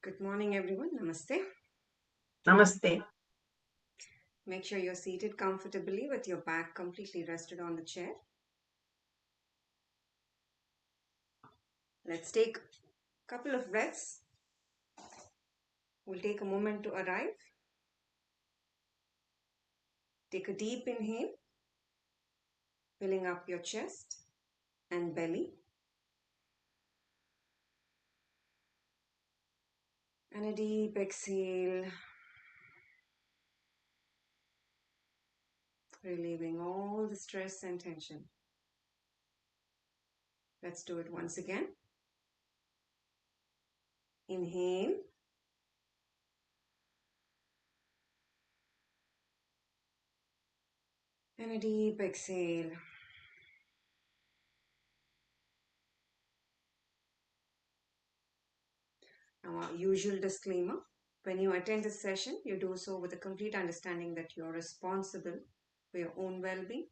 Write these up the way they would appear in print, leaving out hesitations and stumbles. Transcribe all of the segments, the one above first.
Good morning, everyone. Namaste. Namaste. Make sure you're seated comfortably with your back completely rested on the chair. Let's take a couple of breaths. We'll take a moment to arrive. Take a deep inhale, filling up your chest and belly. And a deep exhale, relieving all the stress and tension. Let's do it once again. Inhale. And a deep exhale. Now, our usual disclaimer. When you attend a session, you do so with a complete understanding that you are responsible for your own well-being.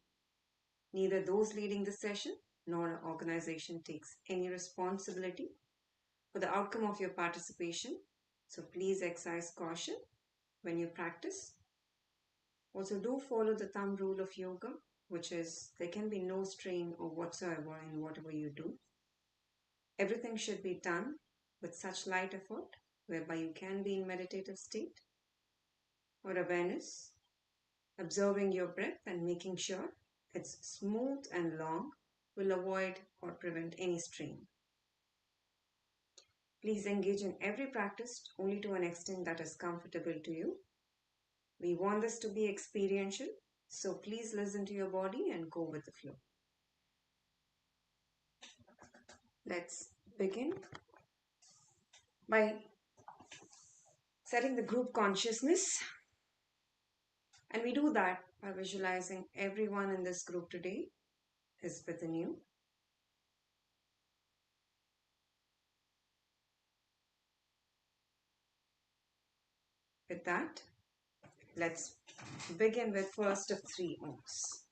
Neither those leading the session nor an organization takes any responsibility for the outcome of your participation. So please exercise caution when you practice. Also, do follow the thumb rule of yoga, which is there can be no strain or whatsoever in whatever you do. Everything should be done with such light effort whereby you can be in meditative state or awareness, observing your breath and making sure it's smooth and long will avoid or prevent any strain. Please engage in every practice only to an extent that is comfortable to you. We want this to be experiential, so please listen to your body and go with the flow. Let's begin by setting the group consciousness. And we do that by visualizing everyone in this group today is within you. With that, let's begin with first of three Oms.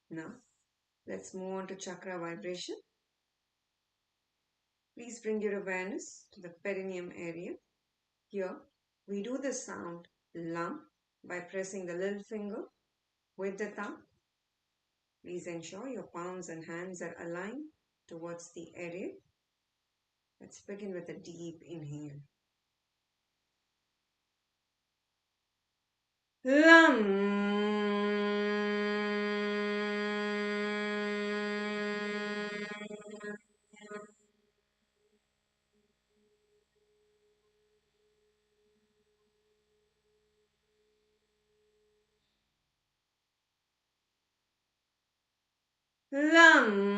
Now, let's move on to chakra vibration. Please bring your awareness to the perineum area. Here, we do the sound lam by pressing the little finger with the thumb. Please ensure your palms and hands are aligned towards the area. Let's begin with a deep inhale. Lam. Lam.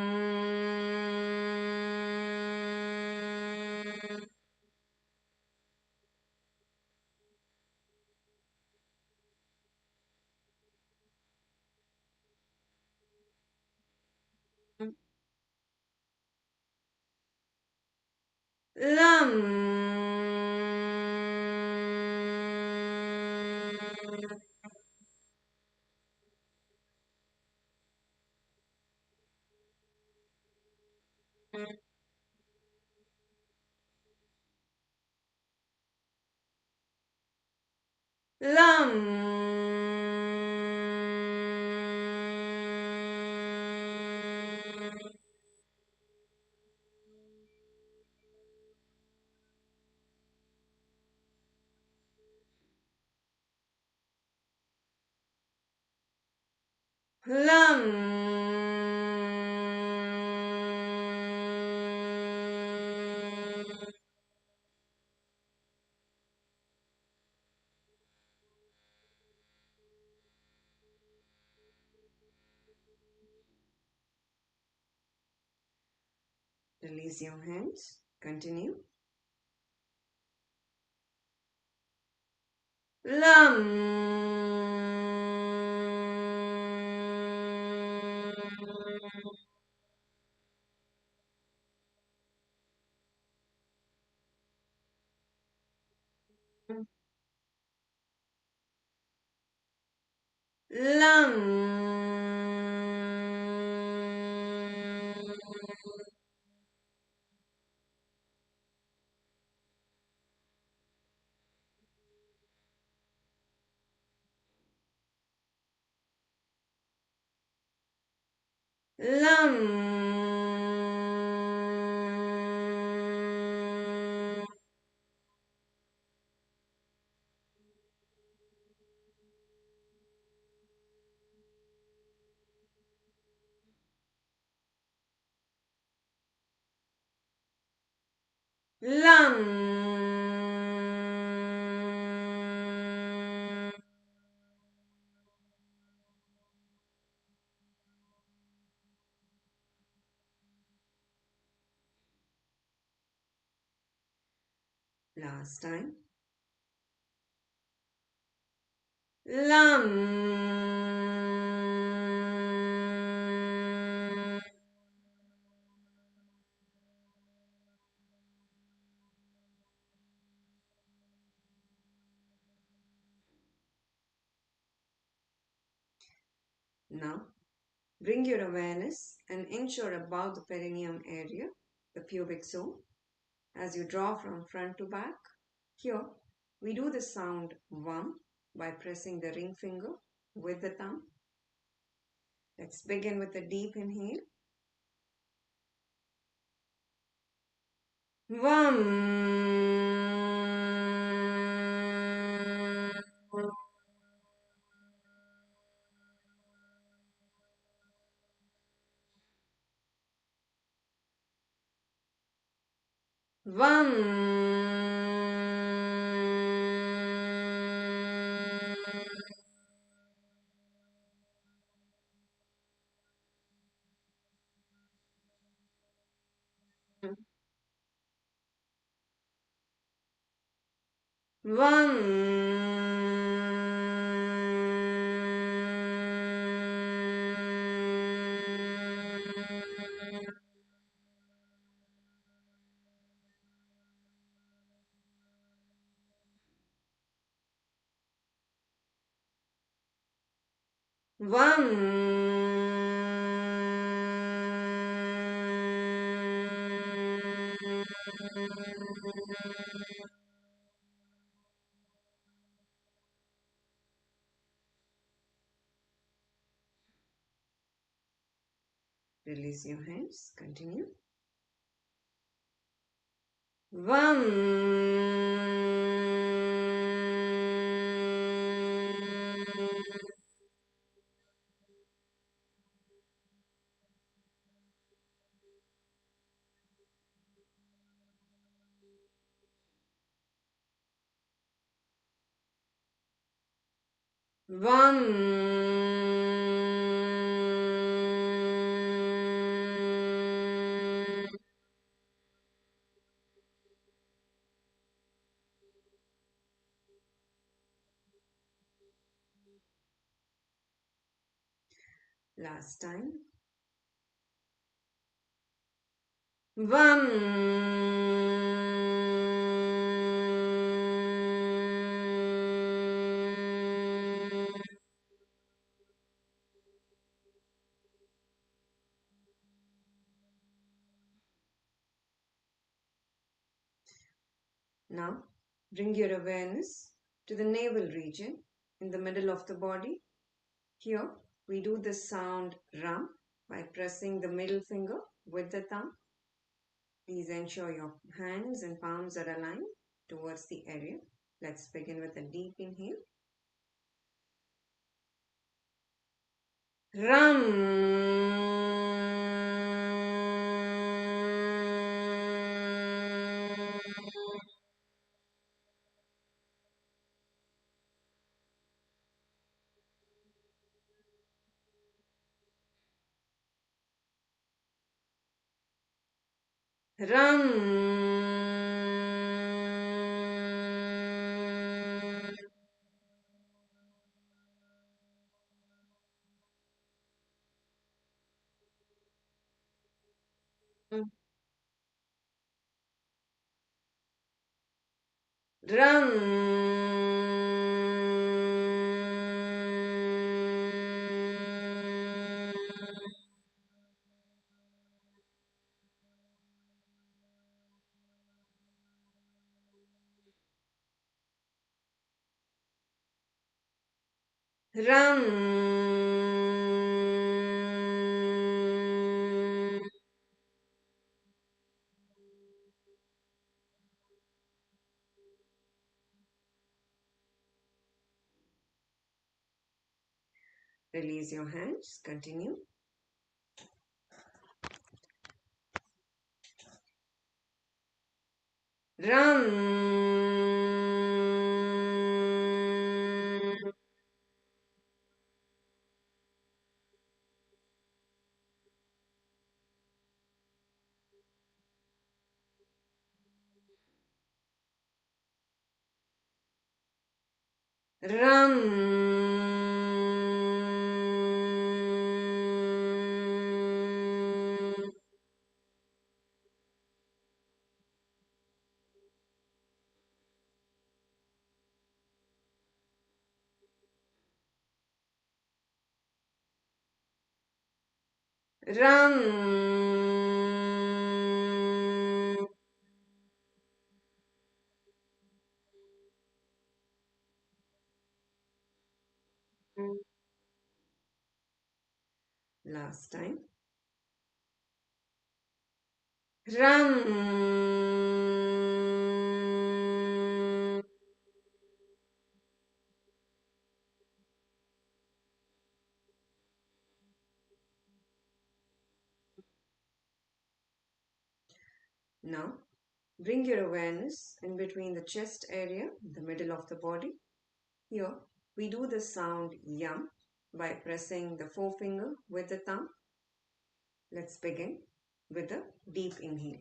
Lam. Lam. Lam. Release your hands. Continue. Lam. Lam. Lam. Lam. Last time. Lam. Now, bring your awareness an inch or above the perineum area, the pubic zone, as you draw from front to back. Here, we do the sound VAM by pressing the ring finger with the thumb. Let's begin with a deep inhale. VAM. VAM. VAM. VAM. Release your hands. Continue. VAM. VAM. Last time. VAM. Now, bring your awareness to the navel region in the middle of the body. Here we do the sound ram by pressing the middle finger with the thumb. Please ensure your hands and palms are aligned towards the area. Let's begin with a deep inhale. Ram. Ram. Ram. Ram. Release your hands. Continue. Ram. Ram. Ram. Last time. Ram. Now, bring your awareness in between the chest area, the middle of the body. Here, we do the sound yam by pressing the forefinger with the thumb. Let's begin with a deep inhale.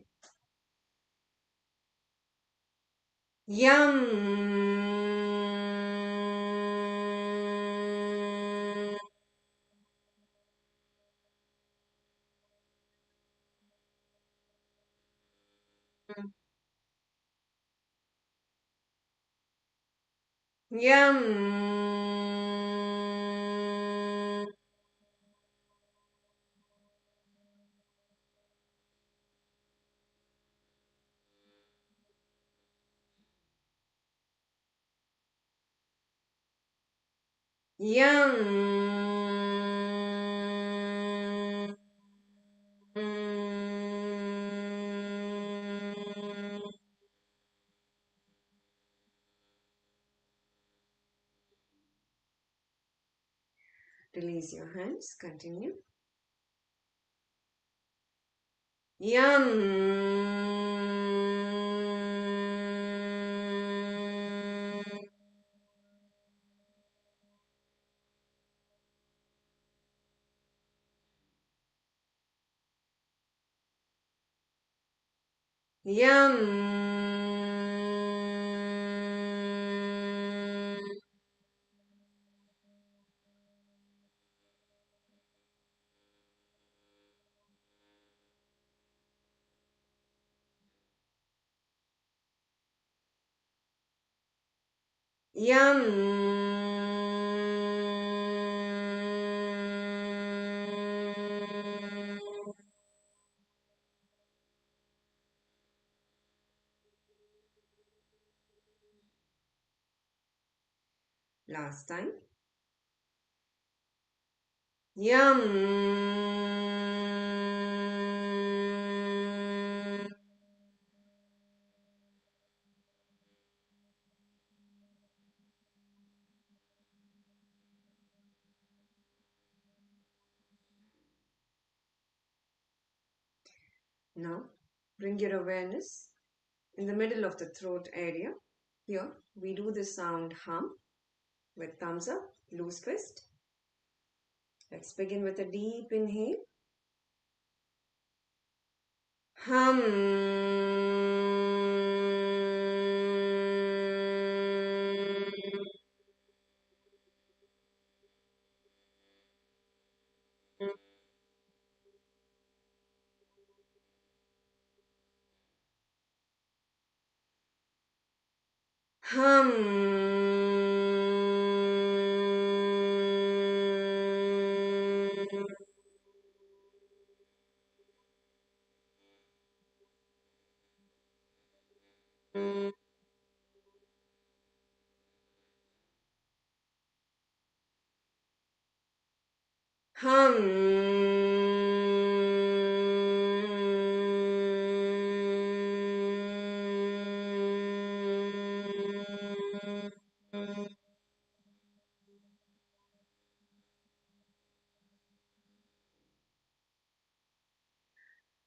Yam. Yam. Yam. Release your hands. Continue. Yam. Yam. Yam. Last time. Yum. Now, bring your awareness in the middle of the throat area. Here, we do the sound hum with thumbs up, loose twist. Let's begin with a deep inhale. Hum. Hum. Hum.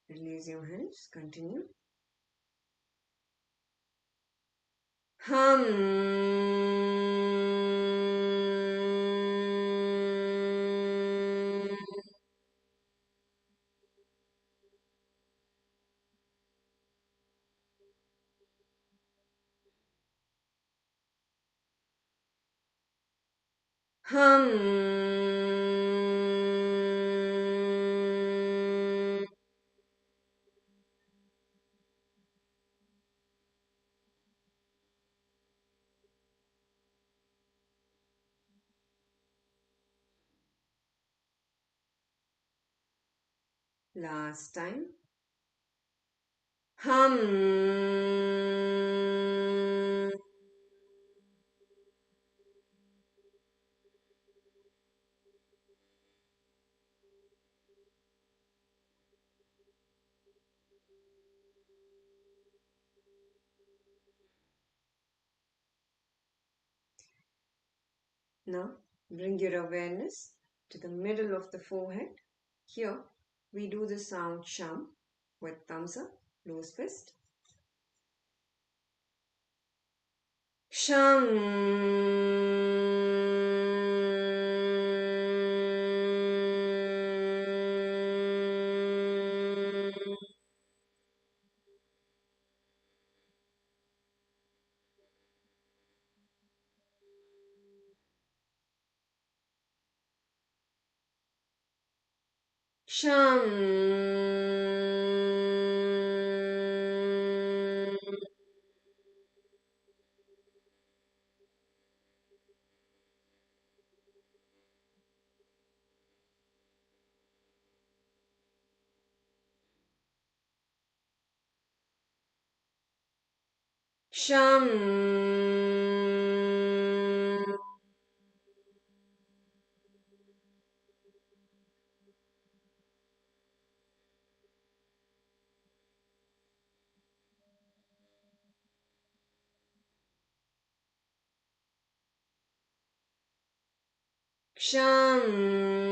Release your hands. Continue. Hum. Hum. Last time. Hum. Now, bring your awareness to the middle of the forehead. Here, we do the sound sham with thumbs up, close fist. Sham. Sham. Sham. Sham.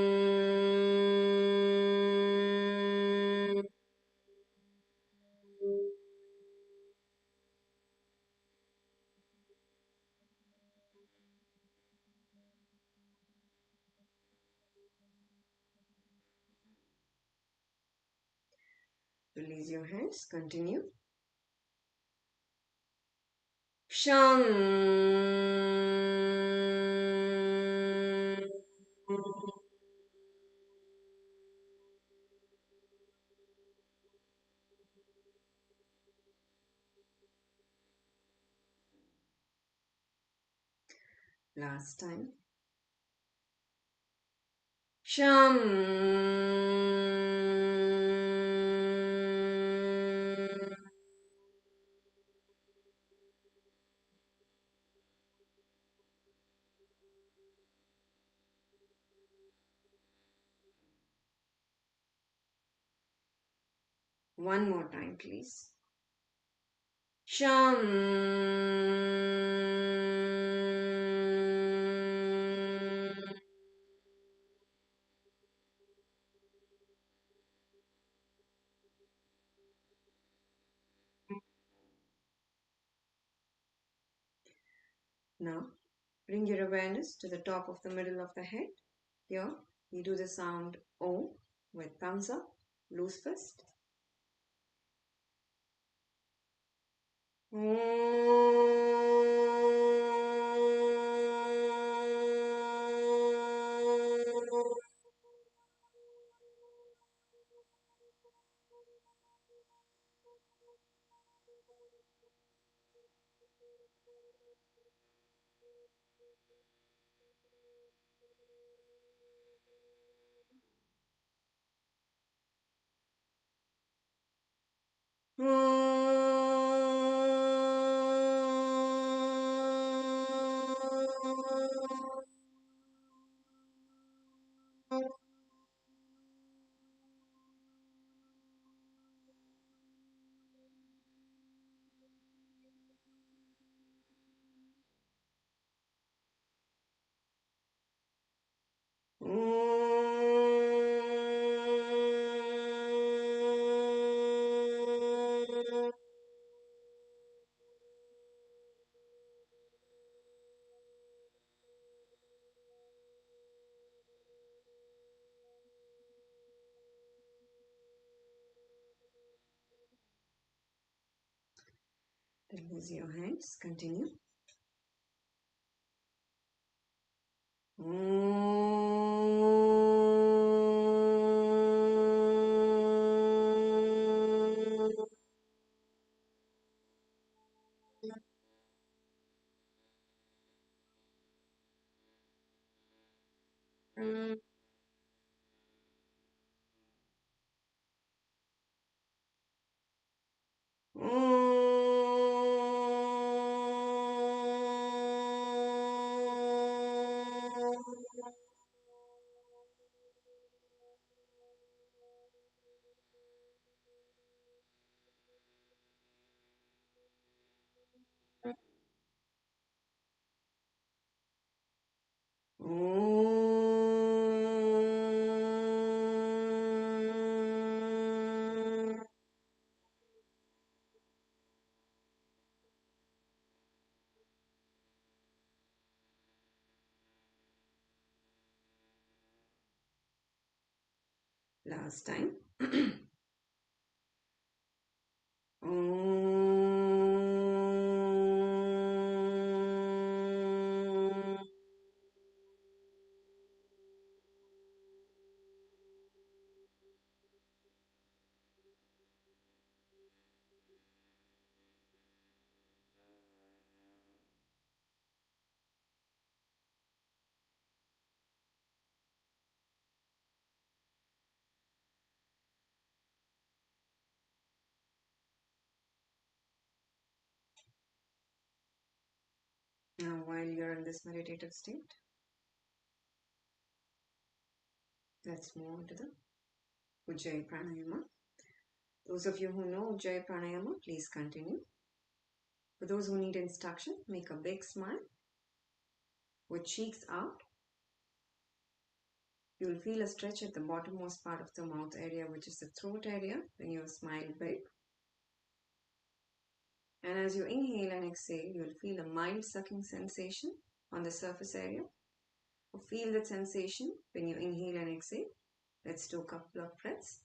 Release your hands. Continue. Sham. Last time. Sham. One more time, please. Sham. Now, bring your awareness to the top of the middle of the head. Here, we do the sound O with thumbs up, loose fist. Release your hands. Continue. Last time. Now, while you're in this meditative state, let's move on to the Ujjayi Pranayama. Those of you who know Ujjayi Pranayama, please continue. For those who need instruction, make a big smile with cheeks out. You will feel a stretch at the bottommost part of the mouth area, which is the throat area, when you smile big. And as you inhale and exhale, you will feel a mild sucking sensation on the surface area. Feel that sensation when you inhale and exhale. Let's do a couple of breaths.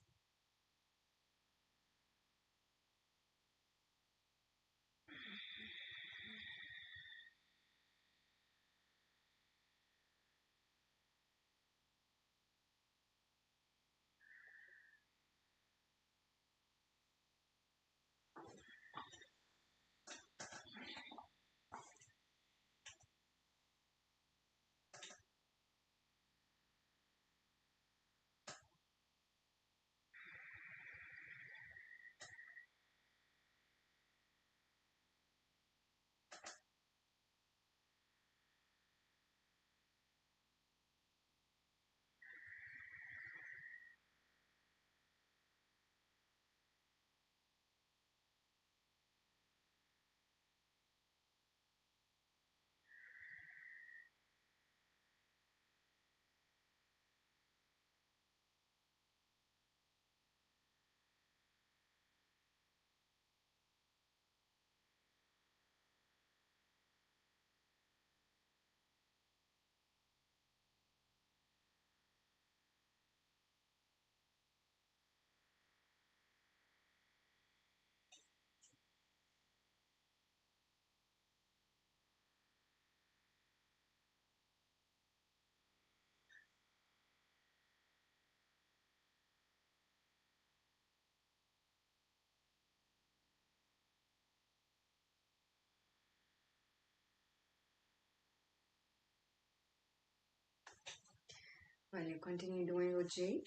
While you continue doing your J,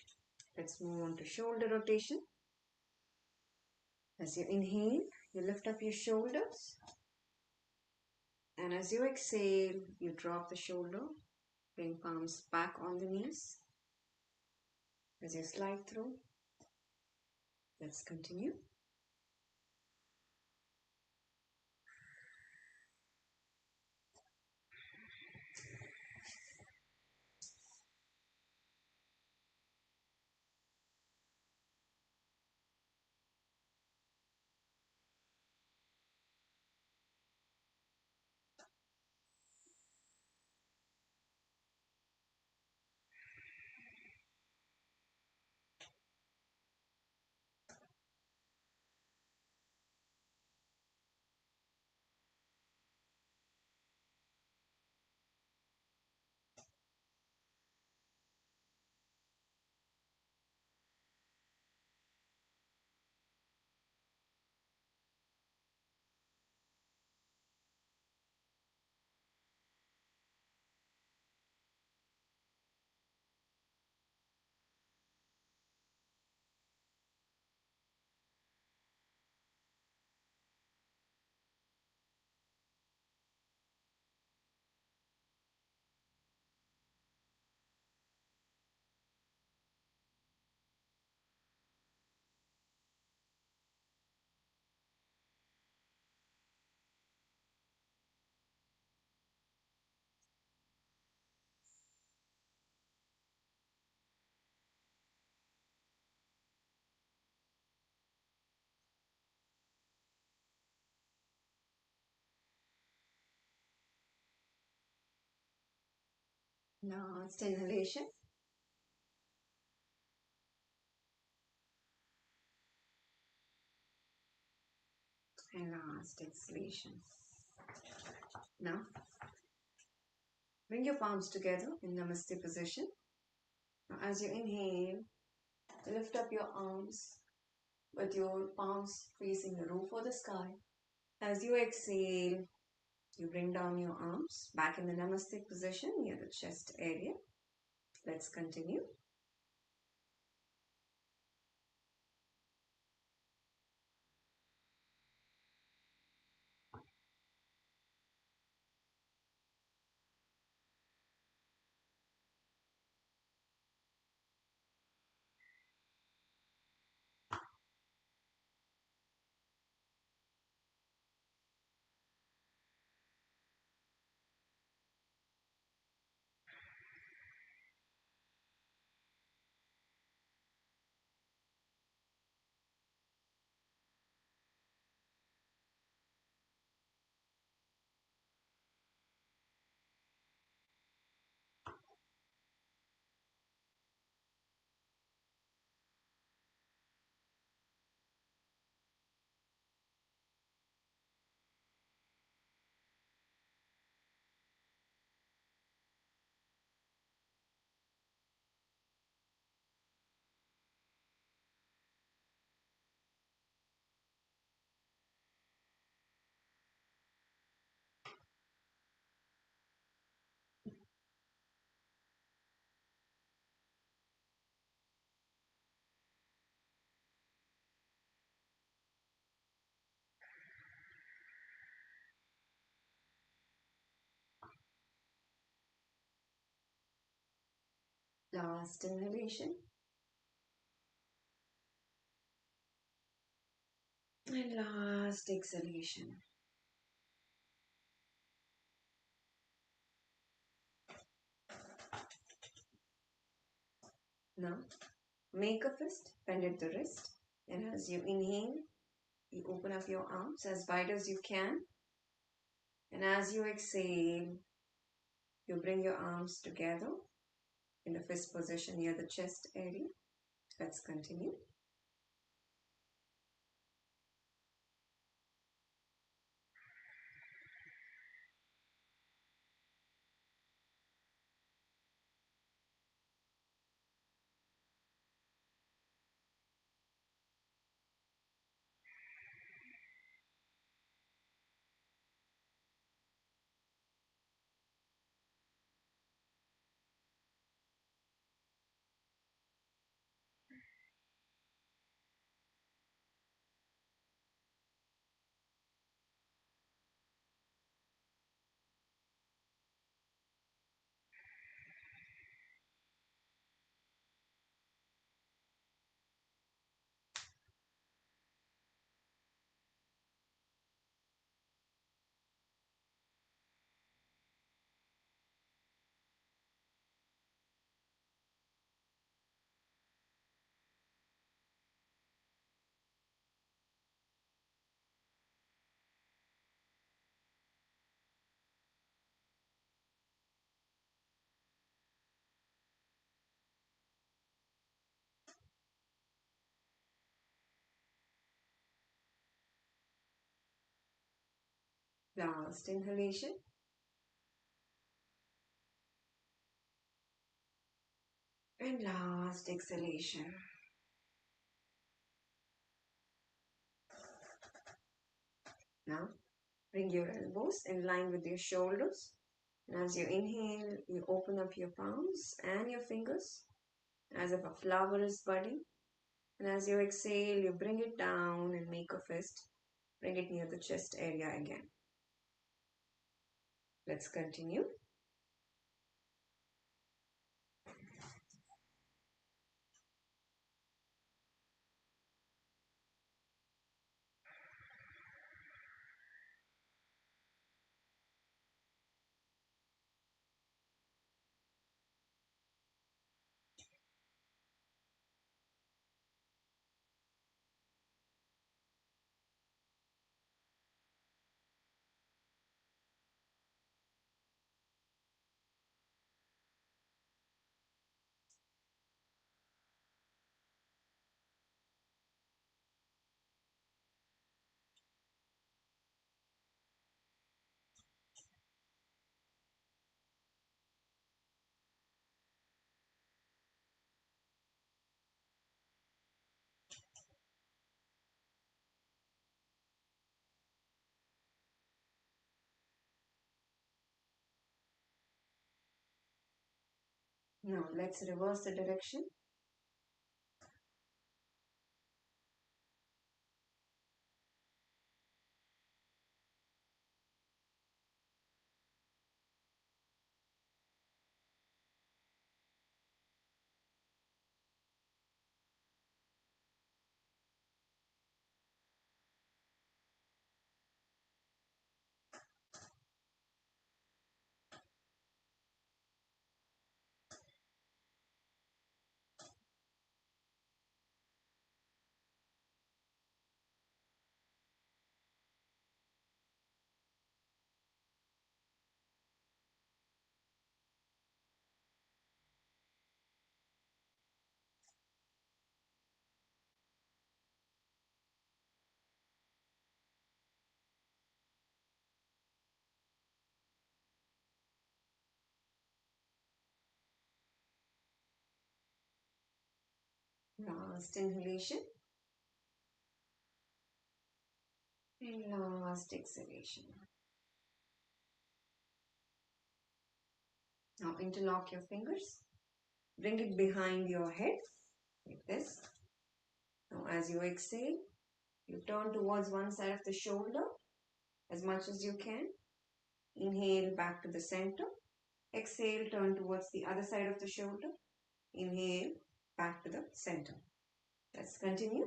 let's move on to shoulder rotation. As you inhale, you lift up your shoulders. And as you exhale, you drop the shoulder, bring palms back on the knees. As you slide through, let's continue. Last inhalation. And last exhalation. Now, bring your palms together in Namaste position. Now, as you inhale, lift up your arms with your palms facing the roof or the sky. As you exhale, you bring down your arms back in the Namaste position near the chest area. Let's continue. Last inhalation. And last exhalation. Now, make a fist, bend at the wrist. And as you inhale, you open up your arms as wide as you can. And as you exhale, you bring your arms together in the fist position near the chest area. Let's continue. Last inhalation. And last exhalation. Now, bring your elbows in line with your shoulders. And as you inhale, you open up your palms and your fingers as if a flower is budding. And as you exhale, you bring it down and make a fist. Bring it near the chest area again. Let's continue. Now, let's reverse the direction. Last inhalation. And last exhalation. Now, interlock your fingers. Bring it behind your head like this. Now, as you exhale, you turn towards one side of the shoulder as much as you can. Inhale back to the center. Exhale, turn towards the other side of the shoulder. Inhale back to the center. Let's continue.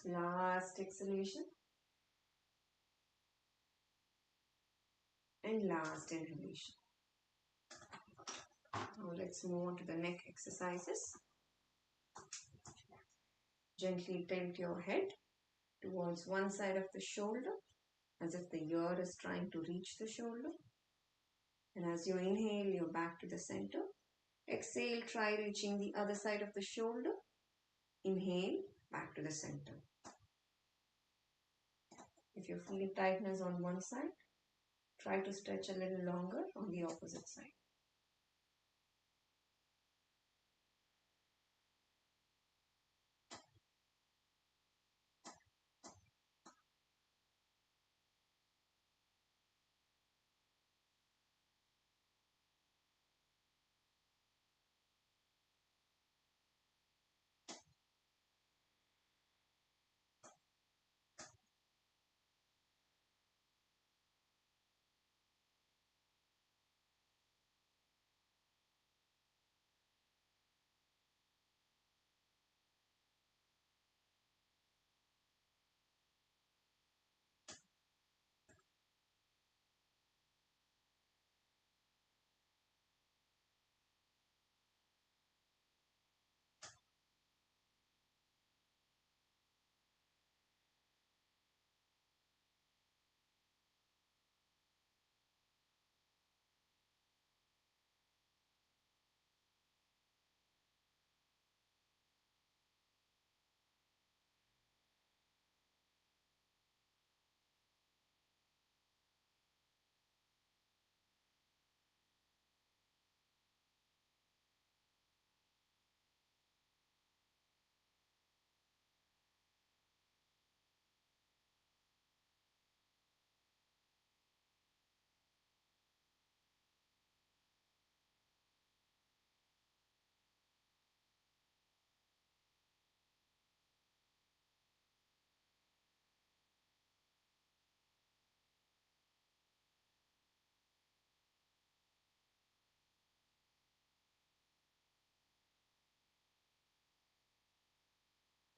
Last exhalation. And last inhalation. Now let's move on to the neck exercises. Gently tilt your head towards one side of the shoulder as if the ear is trying to reach the shoulder. And as you inhale, you're back to the center. Exhale, try reaching the other side of the shoulder. Inhale, back to the center. If you feel tightness on one side, try to stretch a little longer on the opposite side.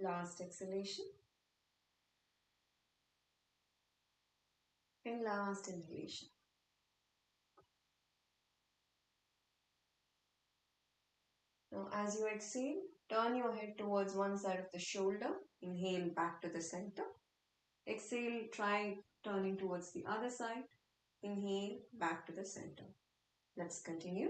Last exhalation. And last inhalation. Now, as you exhale, turn your head towards one side of the shoulder. Inhale back to the center. Exhale, try turning towards the other side. Inhale back to the center. Let's continue.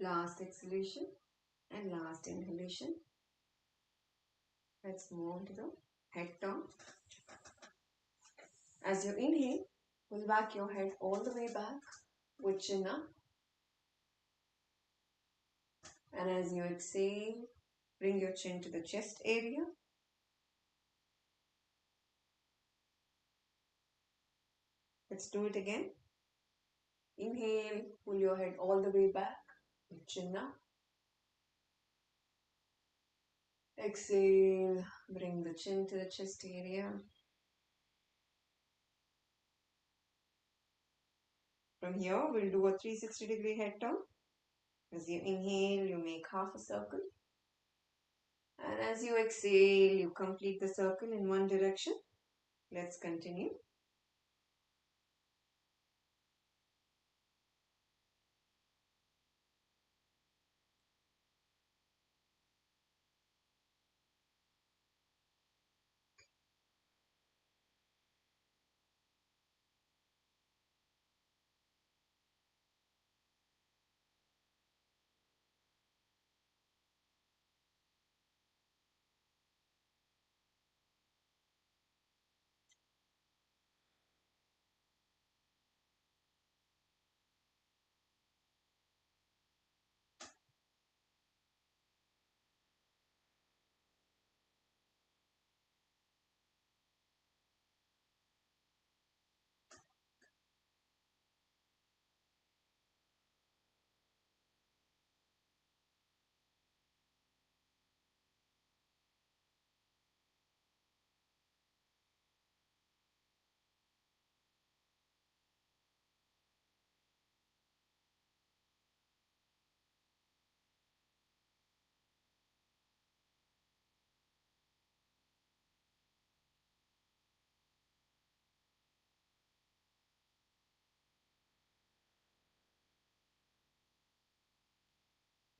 Last exhalation and last inhalation. Let's move on to the head turn. As you inhale, pull back your head all the way back with chin up. And as you exhale, bring your chin to the chest area. Let's do it again. Inhale, pull your head all the way back with chin up. Exhale, bring the chin to the chest area. From here, we'll do a 360-degree head turn. As you inhale, you make half a circle. And as you exhale, you complete the circle in one direction. Let's continue.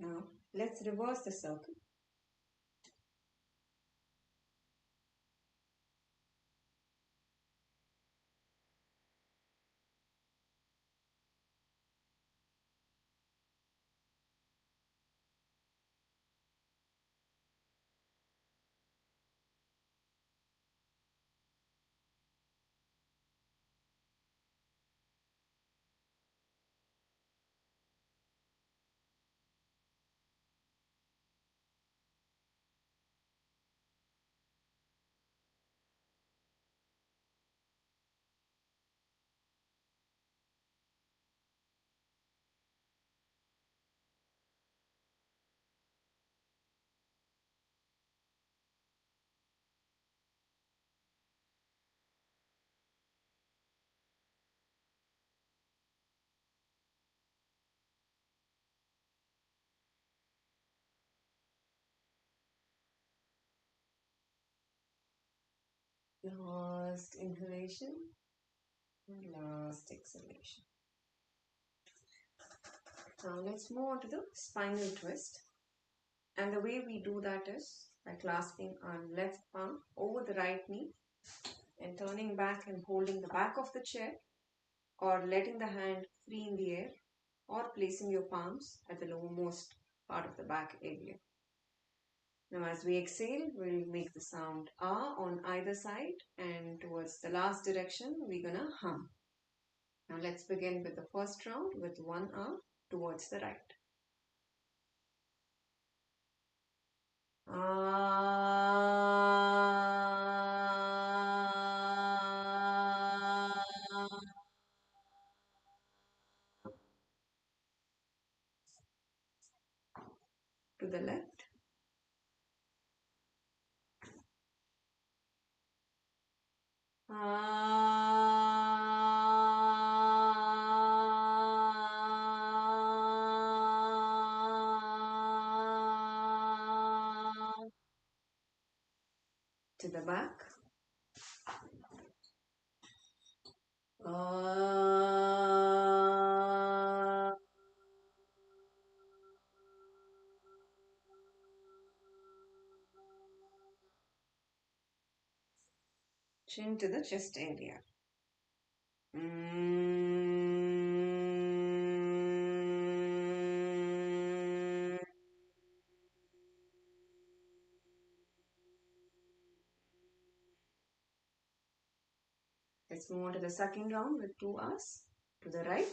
Now, let's reverse the circle. Last inhalation and last exhalation. Now let's move on to the spinal twist. And the way we do that is by clasping our left palm over the right knee and turning back and holding the back of the chair, or letting the hand free in the air, or placing your palms at the lowermost part of the back area. Now as we exhale, we'll make the sound ah on either side, and towards the last direction, we're gonna hum. Now let's begin with the first round with one arm towards the right. To the left. To the back. Chin to the chest area. Let's move on to the second round with two R's. To the right.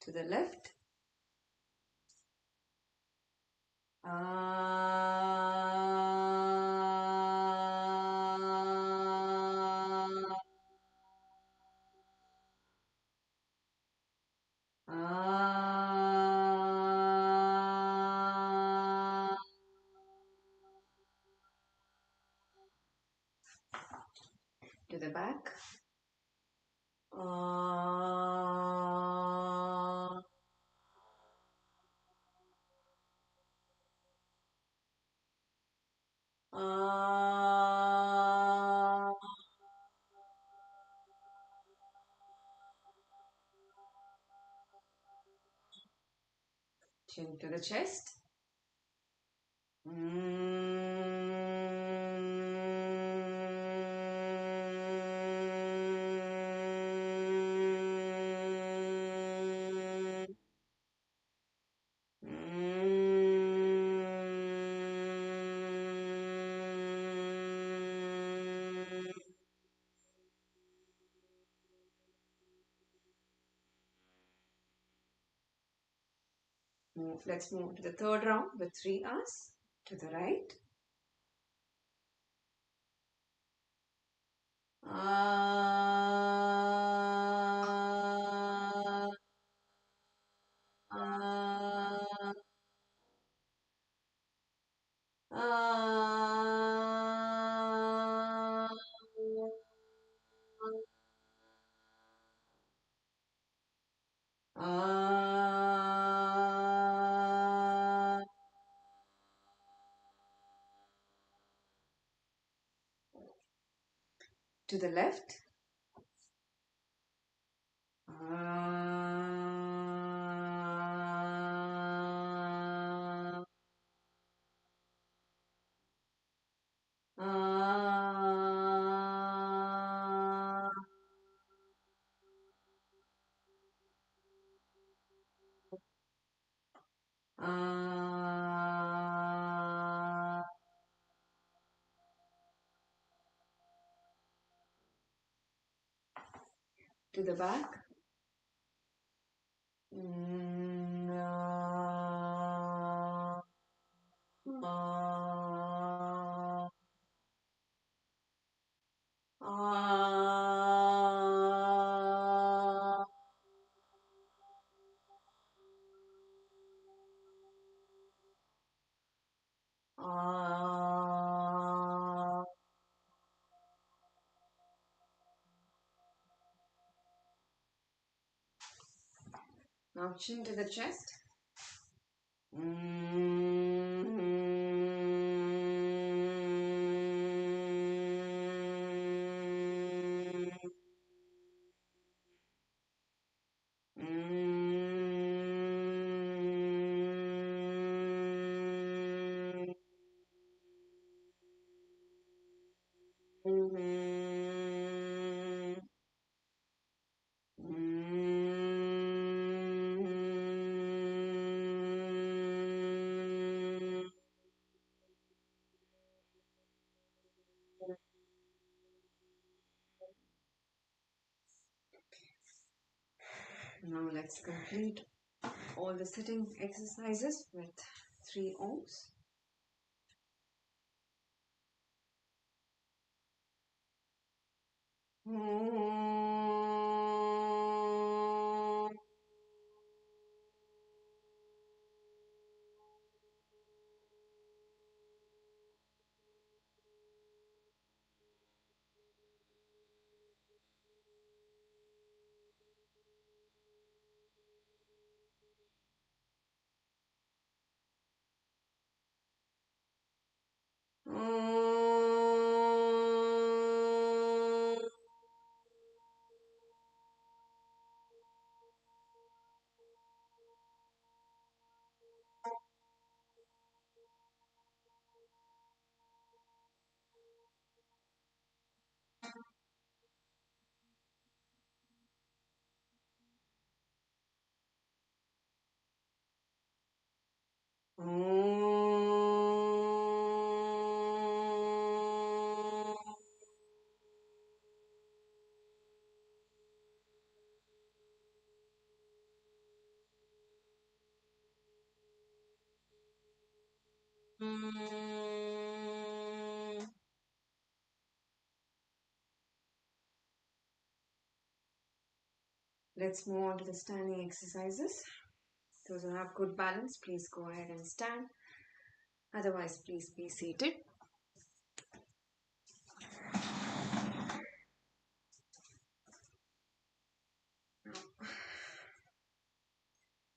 To the left. To the back. Chin to the chest. Let's move to the third round with three R's. To the right. To the left. To the back. Now chin to the chest. Now let's complete all the sitting exercises with 3 Oms. Let's move on to the standing exercises. Those who have good balance, please go ahead and stand. Otherwise, please be seated.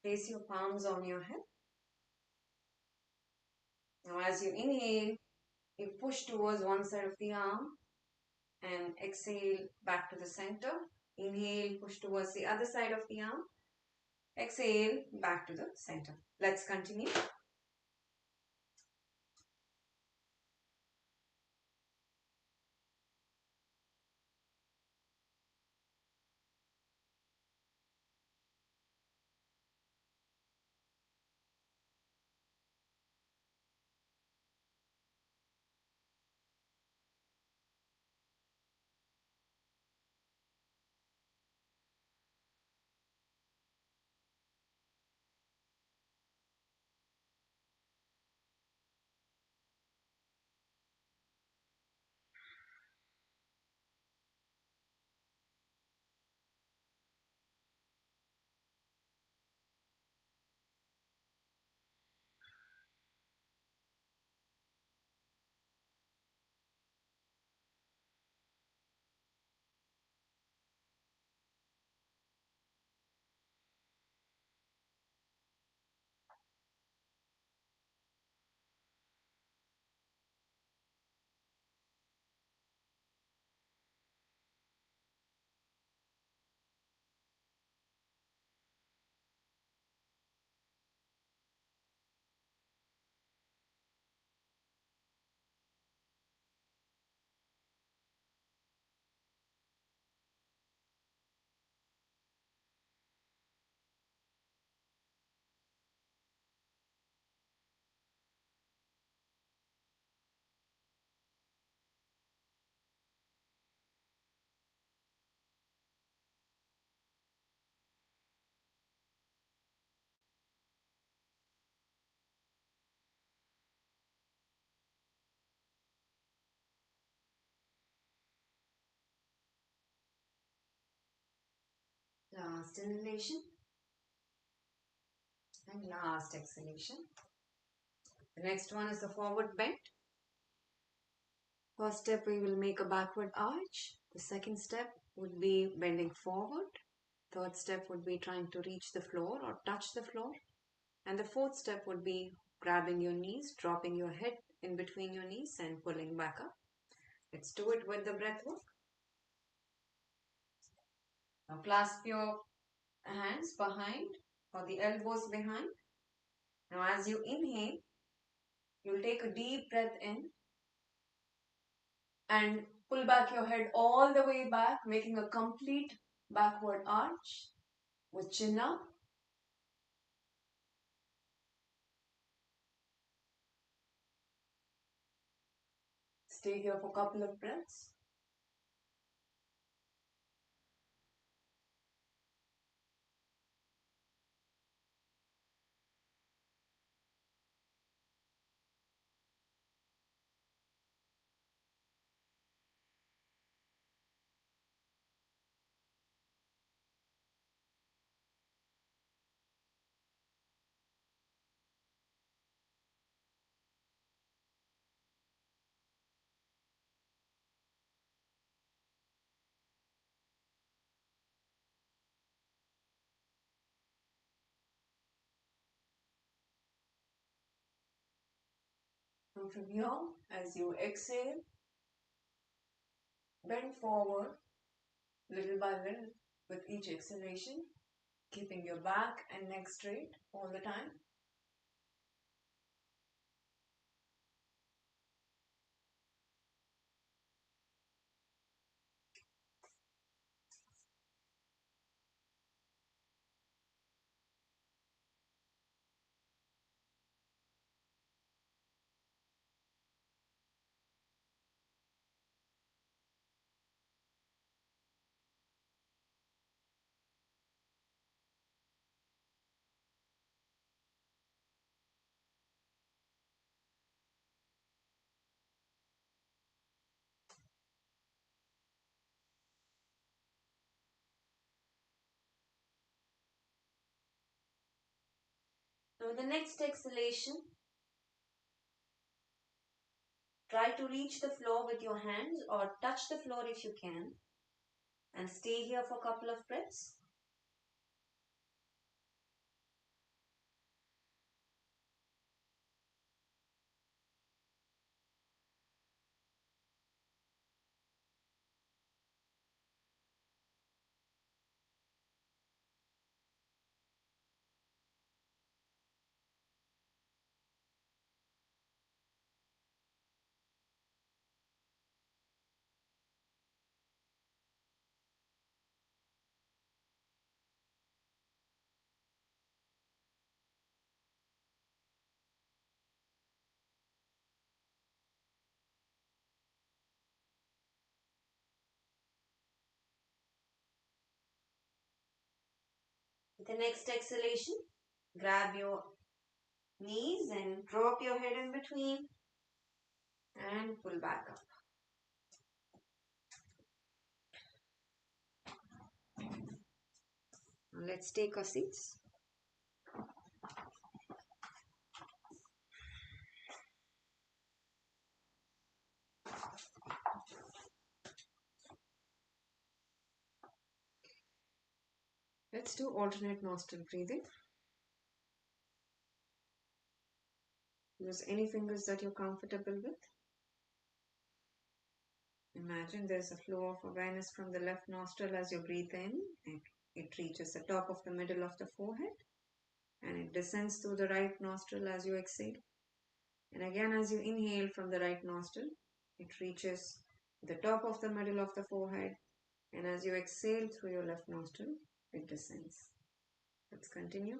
Place your palms on your head. Now, as you inhale, you push towards one side of the arm and exhale back to the center. Inhale, push towards the other side of the arm. Exhale back to the center. Let's continue. Last inhalation and last exhalation. The next one is the forward bend. First step, we will make a backward arch. The second step would be bending forward. Third step would be trying to reach the floor or touch the floor. And the fourth step would be grabbing your knees, dropping your head in between your knees and pulling back up. Let's do it with the breath work. Now clasp your hands behind or the elbows behind. Now as you inhale, you'll take a deep breath in and pull back your head all the way back, making a complete backward arch with chin up. Stay here for a couple of breaths. And from here, as you exhale, bend forward little by little with each exhalation, keeping your back and neck straight all the time. Now, with the next exhalation, try to reach the floor with your hands or touch the floor if you can, and stay here for a couple of breaths. With the next exhalation, grab your knees and drop your head in between and pull back up. Now let's take our seats. Let's do alternate nostril breathing. Use any fingers that you're comfortable with. Imagine there's a flow of awareness from the left nostril as you breathe in, and it reaches the top of the middle of the forehead, and it descends through the right nostril as you exhale. And again, as you inhale from the right nostril, it reaches the top of the middle of the forehead, and as you exhale through your left nostril, it descends. Let's continue.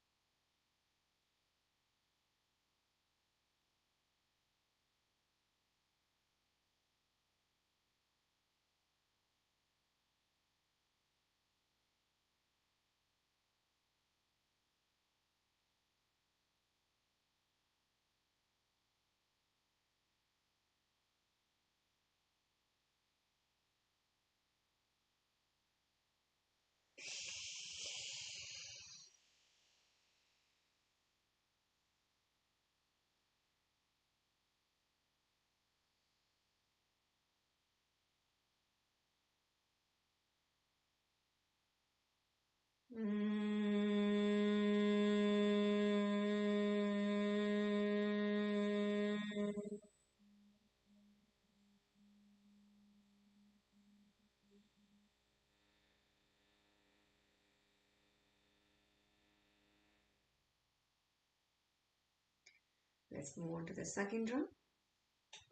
Let's move on to the second round.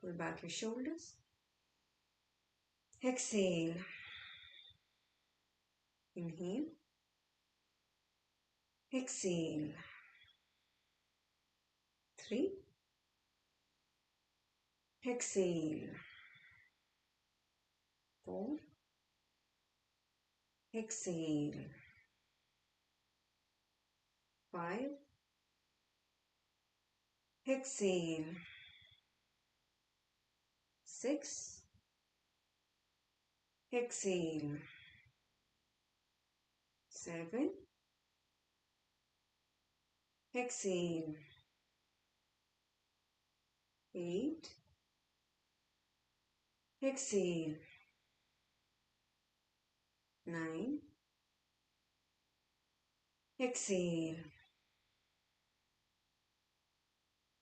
Pull back your shoulders. Exhale. Inhale. Exhale. 3. Exhale. 4. Exhale. 5. Exhale. 6. Exhale. 7. Exhale. 8. Exhale. 9. Exhale.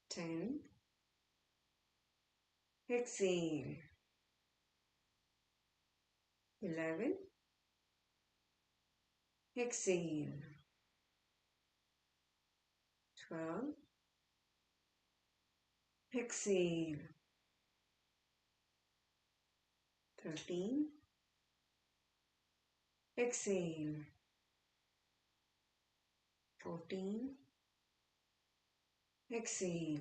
10. Exhale. 11. Exhale. 12. Exhale. 13. Exhale. 14. Exhale.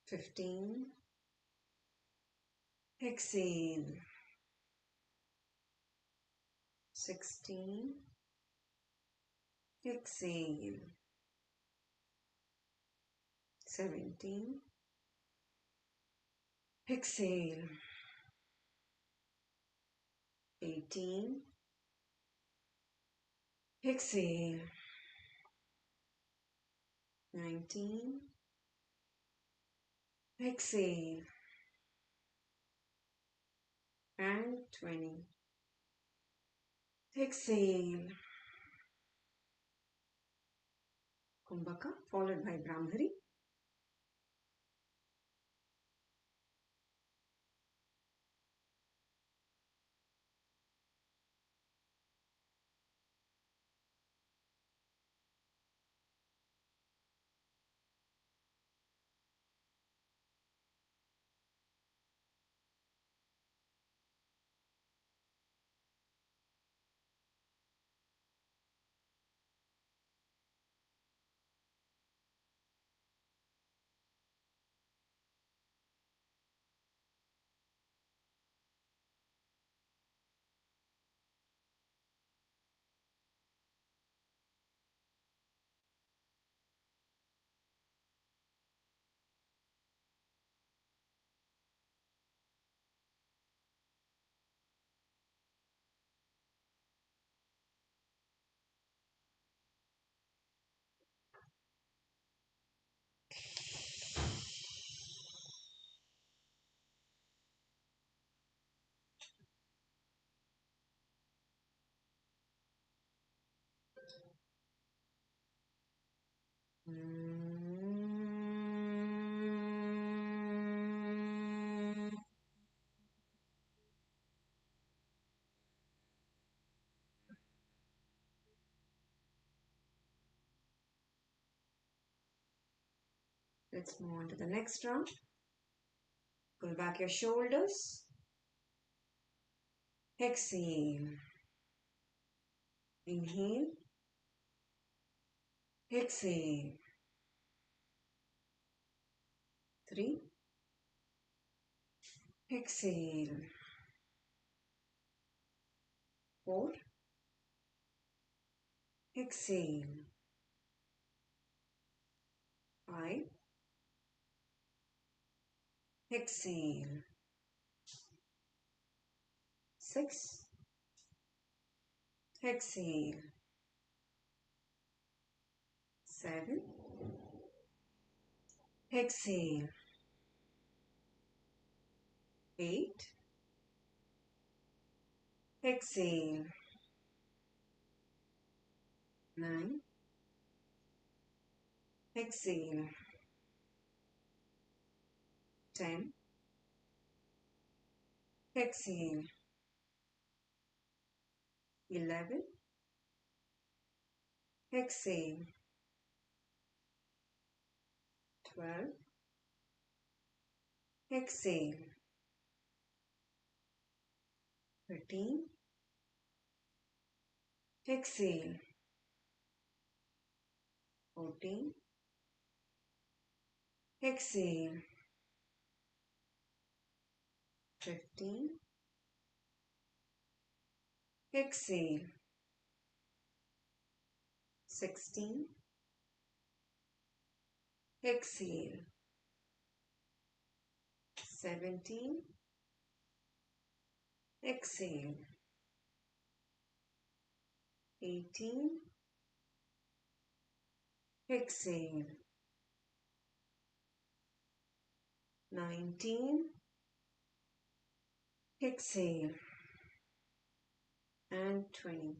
15. Exhale. 16. Exhale. 17. Exhale. 18. Exhale. 19. Exhale. And 20. Exhale. Kumbhaka followed by Brahmari. Let's move on to the next round. Pull back your shoulders. Exhale. Inhale. Exhale. 3. Exhale. 4. Exhale. 5. Exhale. 6. Exhale. 7. Exhale. 8. Exhale. 9. Exhale. 10. Exhale. 11. Exhale. 12. Exhale. 13. Exhale. 14. Exhale. 15. Exhale. 16. Exhale. 17. Exhale. 18. Exhale. 19. Exhale. And 20.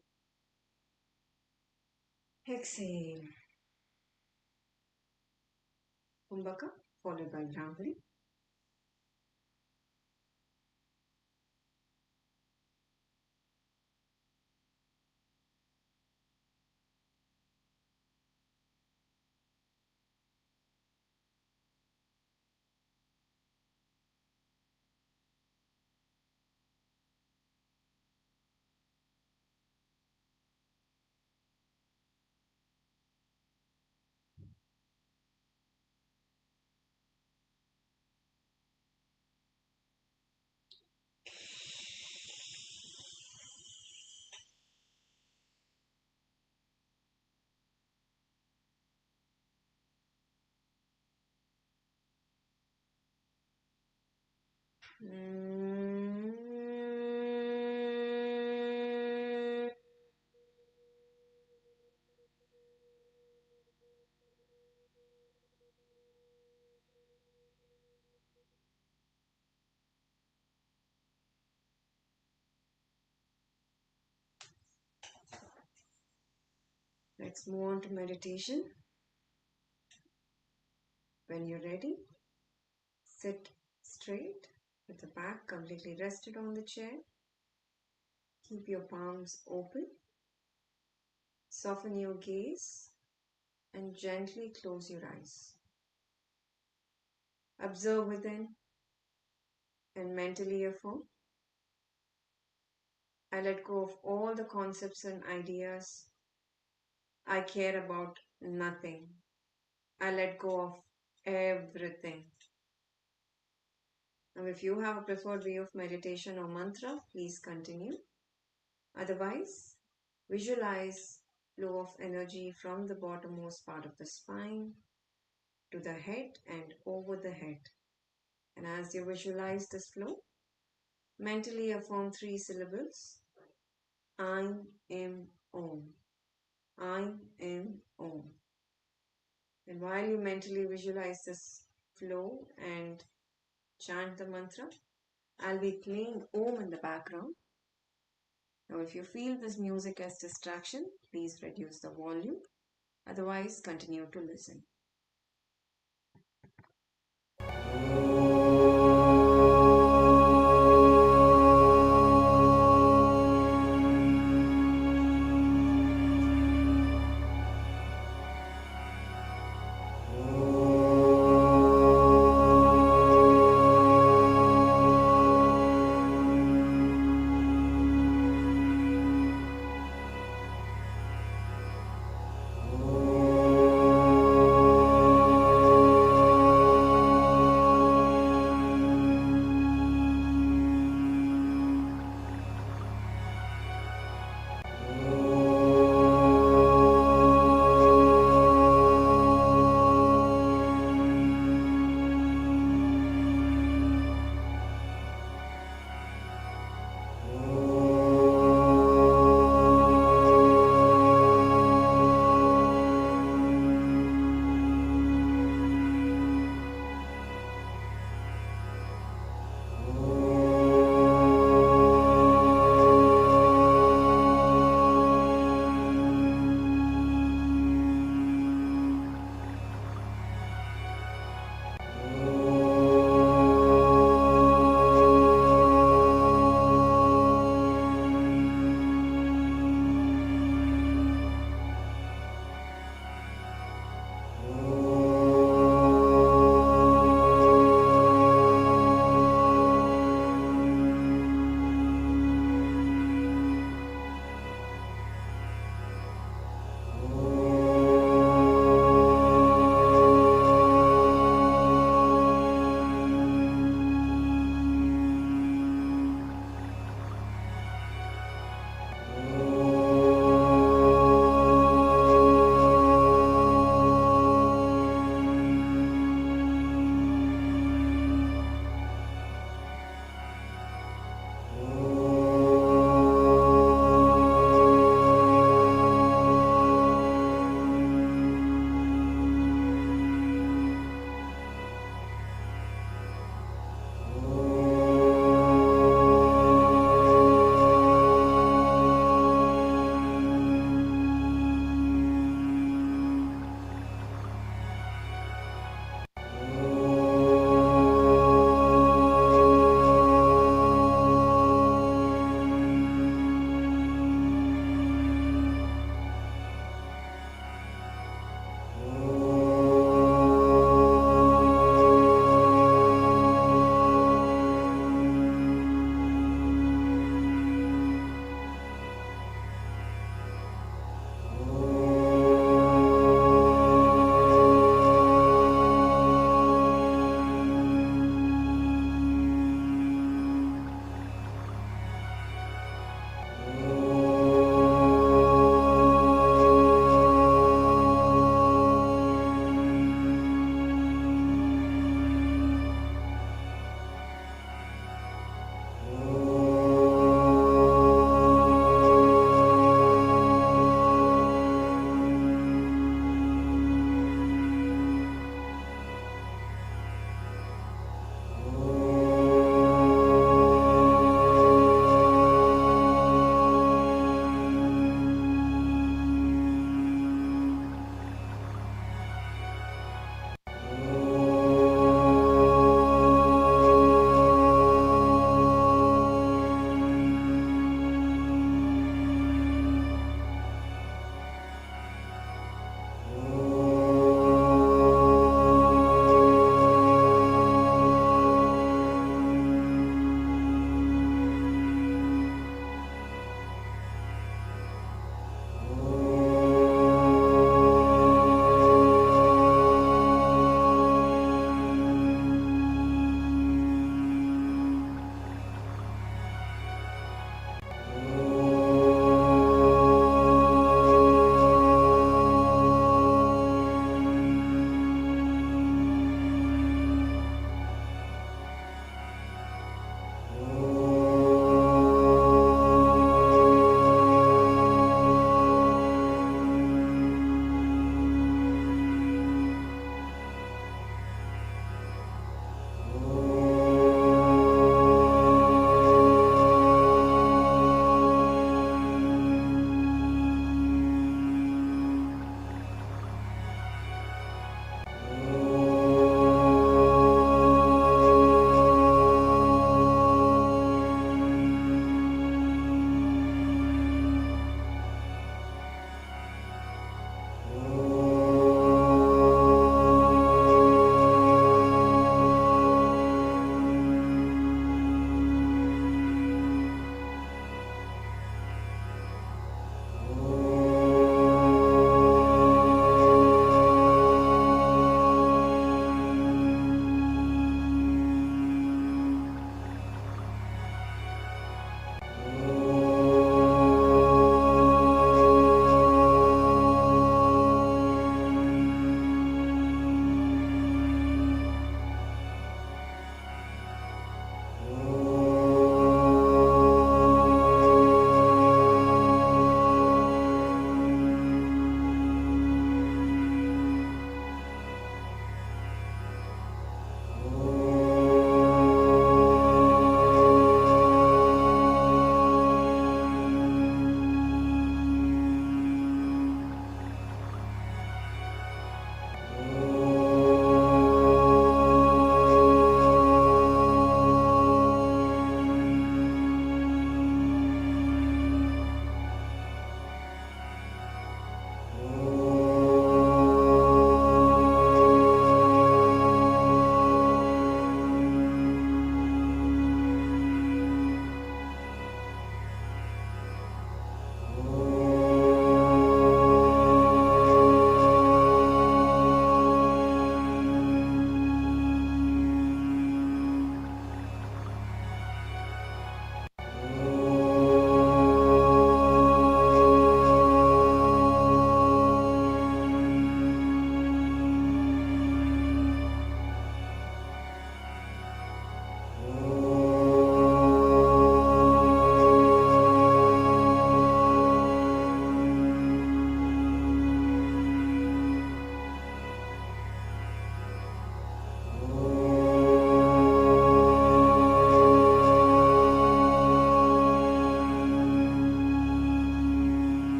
Exhale. Kumbhaka followed by Brahmari. Let's move on to meditation. When you're ready, sit straight with the back completely rested on the chair. Keep your palms open. Soften your gaze and gently close your eyes. Observe within and mentally affirm, I let go of all the concepts and ideas. I care about nothing. I let go of everything. Now, if you have a preferred way of meditation or mantra, please continue. Otherwise, visualize flow of energy from the bottommost part of the spine to the head and over the head. And as you visualize this flow, mentally affirm 3 syllables. I am Om. I am Om. And while you mentally visualize this flow and chant the mantra, I'll be playing Om in the background. Now, if you feel this music as distraction, please reduce the volume. Otherwise, continue to listen.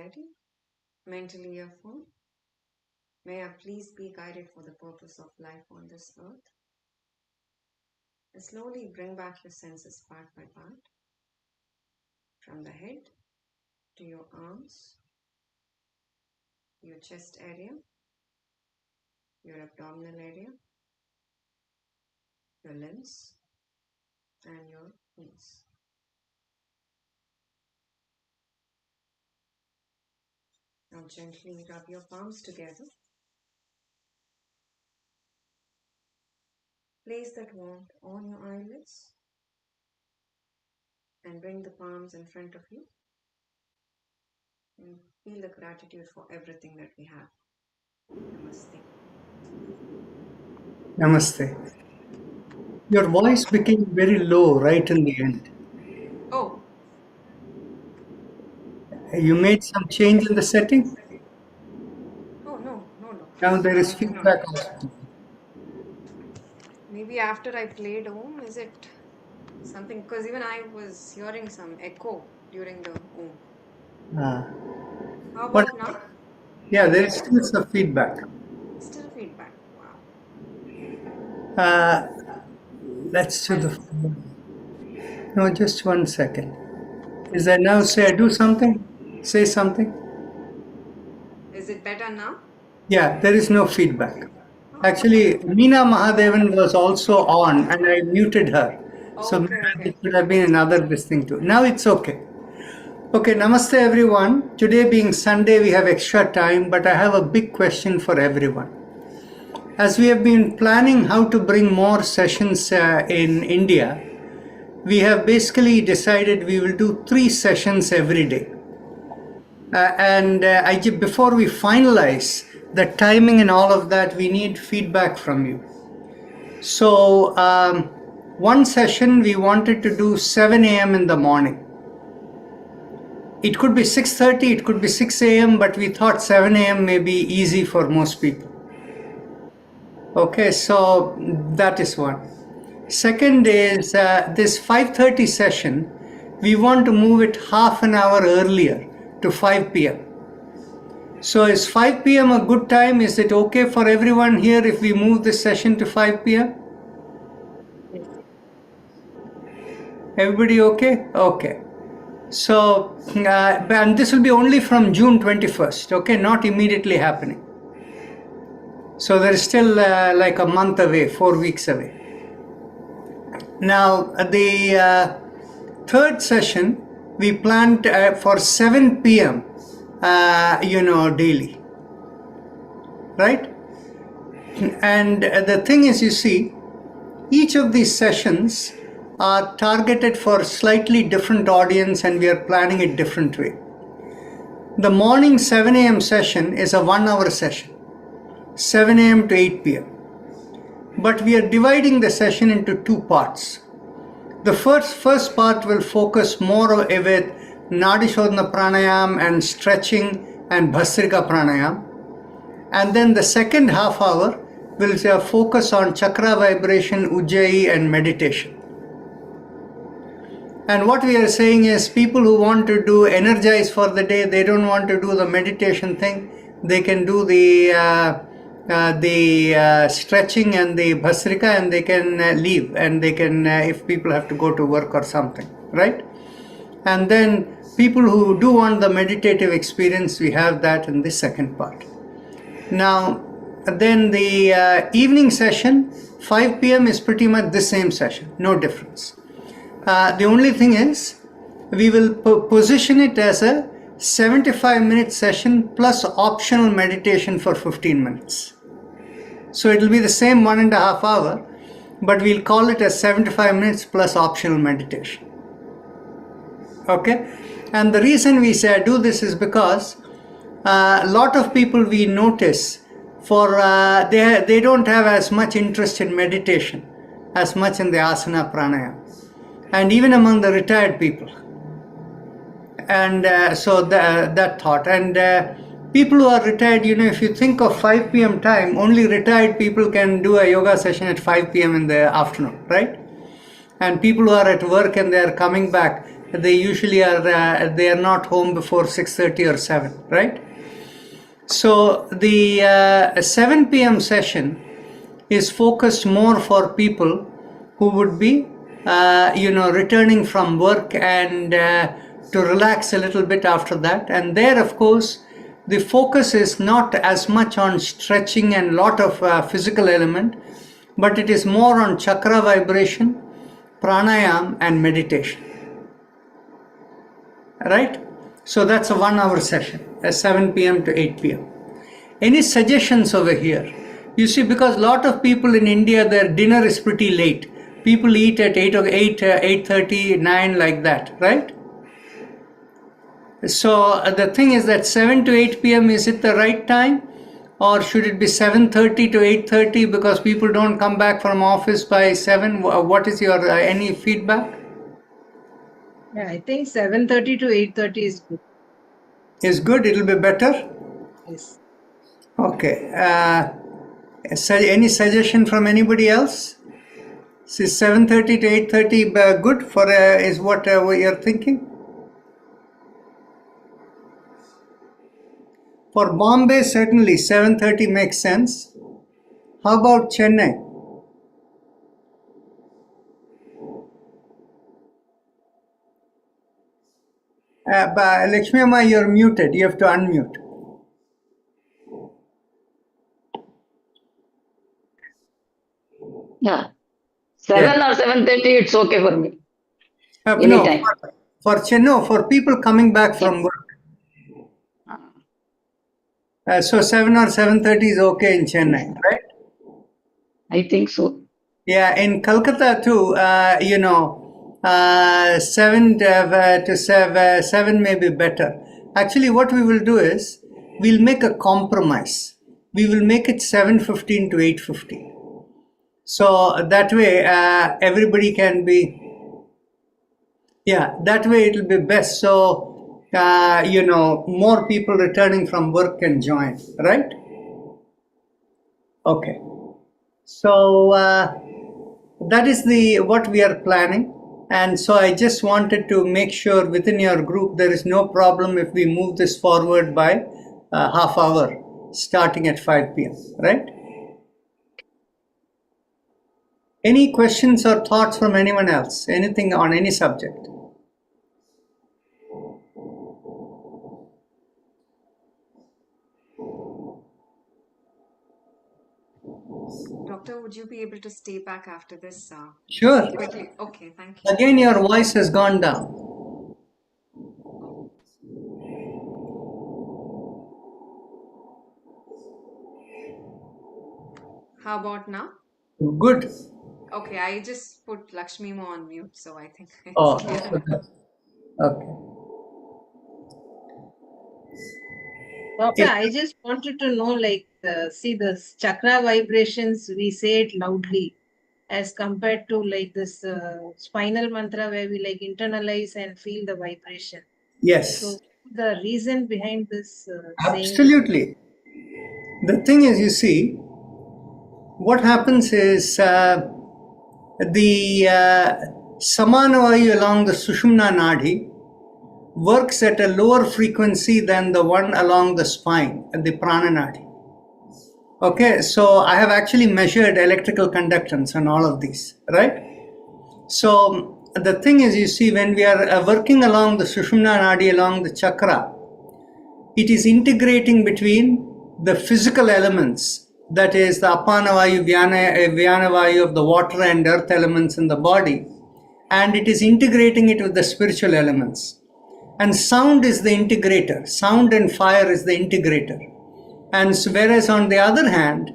Almighty, mentally affirm, may I please be guided for the purpose of life on this earth. And slowly bring back your senses part by part, from the head to your arms, your chest area, your abdominal area, your limbs, and your knees. Now gently rub your palms together. Place that warmth on your eyelids and bring the palms in front of you and feel the gratitude for everything that we have. Namaste. Namaste. Your voice became very low right in the end. Oh, You made some change in the setting? oh no. Now there is No. feedback also. Maybe after I played Om, is it something? Because even I was hearing some echo during the Om. Ah. How But about now? yeah, there is still some feedback. Still feedback. Wow. Let's do the. No, just 1 second. Is I now say I do something? Say something? Is it better now? Yeah, there is no feedback. Actually, Meena Mahadevan was also on and I muted her. So Okay. it could have been another this thing too. Now it's okay. Okay, namaste everyone. Today being Sunday, we have extra time, but I have a big question for everyone. As we have been planning how to bring more sessions in India, we have basically decided we will do 3 sessions every day. Before we finalize the timing and all of that, we need feedback from you. So, one session we wanted to do 7 a.m. in the morning. It could be 6:30, it could be 6 a.m., but we thought 7 a.m. may be easy for most people. Okay, so that is one. Second is this 5:30 session, we want to move it half an hour earlier to 5 p.m. So is 5 p.m. a good time? Is it okay for everyone here if we move this session to 5 p.m.? Everybody okay? Okay. So, and this will be only from June 21st, okay? Not immediately happening. So there is still like a month away, 4 weeks away. Now, the third session, we planned for 7 p.m., daily. Right? And the thing is, you see, each of these sessions are targeted for slightly different audience and we are planning it different way. The morning 7 a.m. session is a 1 hour session, 7 a.m. to 8 p.m. But we are dividing the session into 2 parts. The first part will focus more with Nadi Shodhana Pranayama and stretching and Bhastrika Pranayama. And then the second half hour will focus on chakra vibration, ujjayi and meditation. And what we are saying is people who want to do energize for the day, they don't want to do the meditation thing, they can do the stretching and the bhasrika and they can leave and they can, if people have to go to work or something, right? And then people who do want the meditative experience, we have that in the second part. Now, then the evening session, 5 p.m. is pretty much the same session, no difference. The only thing is, we will position it as a 75-minute session plus optional meditation for 15 minutes. So it will be the same 1.5 hours, but we'll call it as 75 minutes plus optional meditation. Okay? And the reason we say do this is because a lot of people we notice they don't have as much interest in meditation as much in the asana pranayama. And even among the retired people. And so that thought. And people who are retired, if you think of 5 p.m. time, only retired people can do a yoga session at 5 p.m. in the afternoon, right? And people who are at work and they are coming back, they usually are they are not home before 6:30 or 7, right? So the 7 p.m. session is focused more for people who would be, returning from work and to relax a little bit after that. And there, of course, the focus is not as much on stretching and lot of physical element, but it is more on chakra vibration, pranayama, and meditation. Right? So that's a 1 hour session, 7 p.m. to 8 p.m. Any suggestions over here? You see, because a lot of people in India, their dinner is pretty late. People eat at 8:30, 9, like that, right? So the thing is that 7 to 8 p.m. is it the right time? Or should it be 7:30 to 8:30 because people don't come back from office by 7? What is your any feedback? Yeah, I think 7:30 to 8:30 is good. Is good? It'll be better? Yes. Okay. Any suggestion from anybody else? Is 7:30 to 8:30 good for is what you're thinking? For Bombay, certainly 7:30 makes sense. How about Chennai? Lakshmi Amma, you're muted. You have to unmute. Yeah, 7 Yeah. or 7:30, it's okay for me. No, Anytime. for Chennai, for people coming back Yeah. from work. Uh, So 7 or 7:30 is okay in Chennai, right? I think so. Yeah, in Calcutta too, 7 to 7 may be better. Actually, what we will do is we'll make a compromise. We will make it 7:15 to 8:15. So that way, everybody can be, yeah, that way it'll be best. So, more people returning from work can join, right? Okay. So, that is the what we are planning. And so I just wanted to make sure within your group there is no problem if we move this forward by half hour starting at 5 p.m. right? Any questions or thoughts from anyone else? Anything on any subject? Doctor, would you be able to stay back after this? Sure. Quickly. Okay, thank you. Again, your voice has gone down. How about now? Good. Okay, I just put Lakshmi Ma on mute, so I think it's Oh, clear. okay. Doctor, If- I just wanted to know, see the chakra vibrations, we say it loudly as compared to like this spinal mantra where we like internalize and feel the vibration. Yes, So the reason behind this saying. absolutely. The thing is, you see, what happens is the Samanavayu along the Sushumna Nadi works at a lower frequency than the one along the spine, the Prana Nadi. Okay, so I have actually measured electrical conductance on all of these, right? So the thing is, you see, when we are working along the Sushumna Nadi, along the chakra, it is integrating between the physical elements, that is the Apanavayu, Vyanavayu of the water and earth elements in the body, and it is integrating it with the spiritual elements. And sound is the integrator. Sound and fire is the integrator. And so, whereas on the other hand,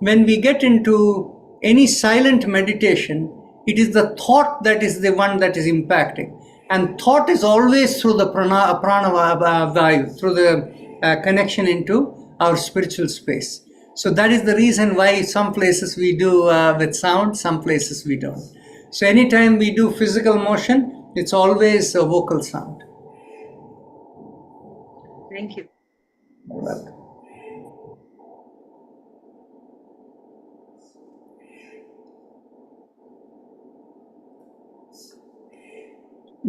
when we get into any silent meditation, it is the thought that is the one that is impacting. And thought is always through the pranavayu, through the connection into our spiritual space. So that is the reason why some places we do with sound, some places we don't. So anytime we do physical motion, it's always a vocal sound. Thank you. You're welcome.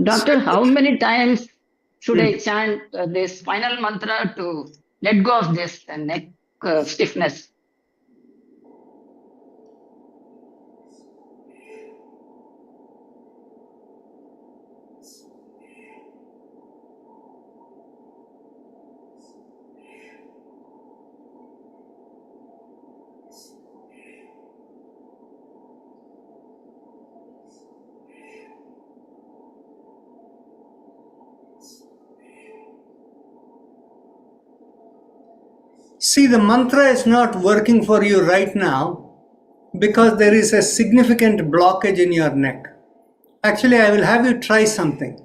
Doctor, how many times should I chant this final mantra to let go of this neck stiffness? See, the mantra is not working for you right now because there is a significant blockage in your neck. Actually, I will have you try something.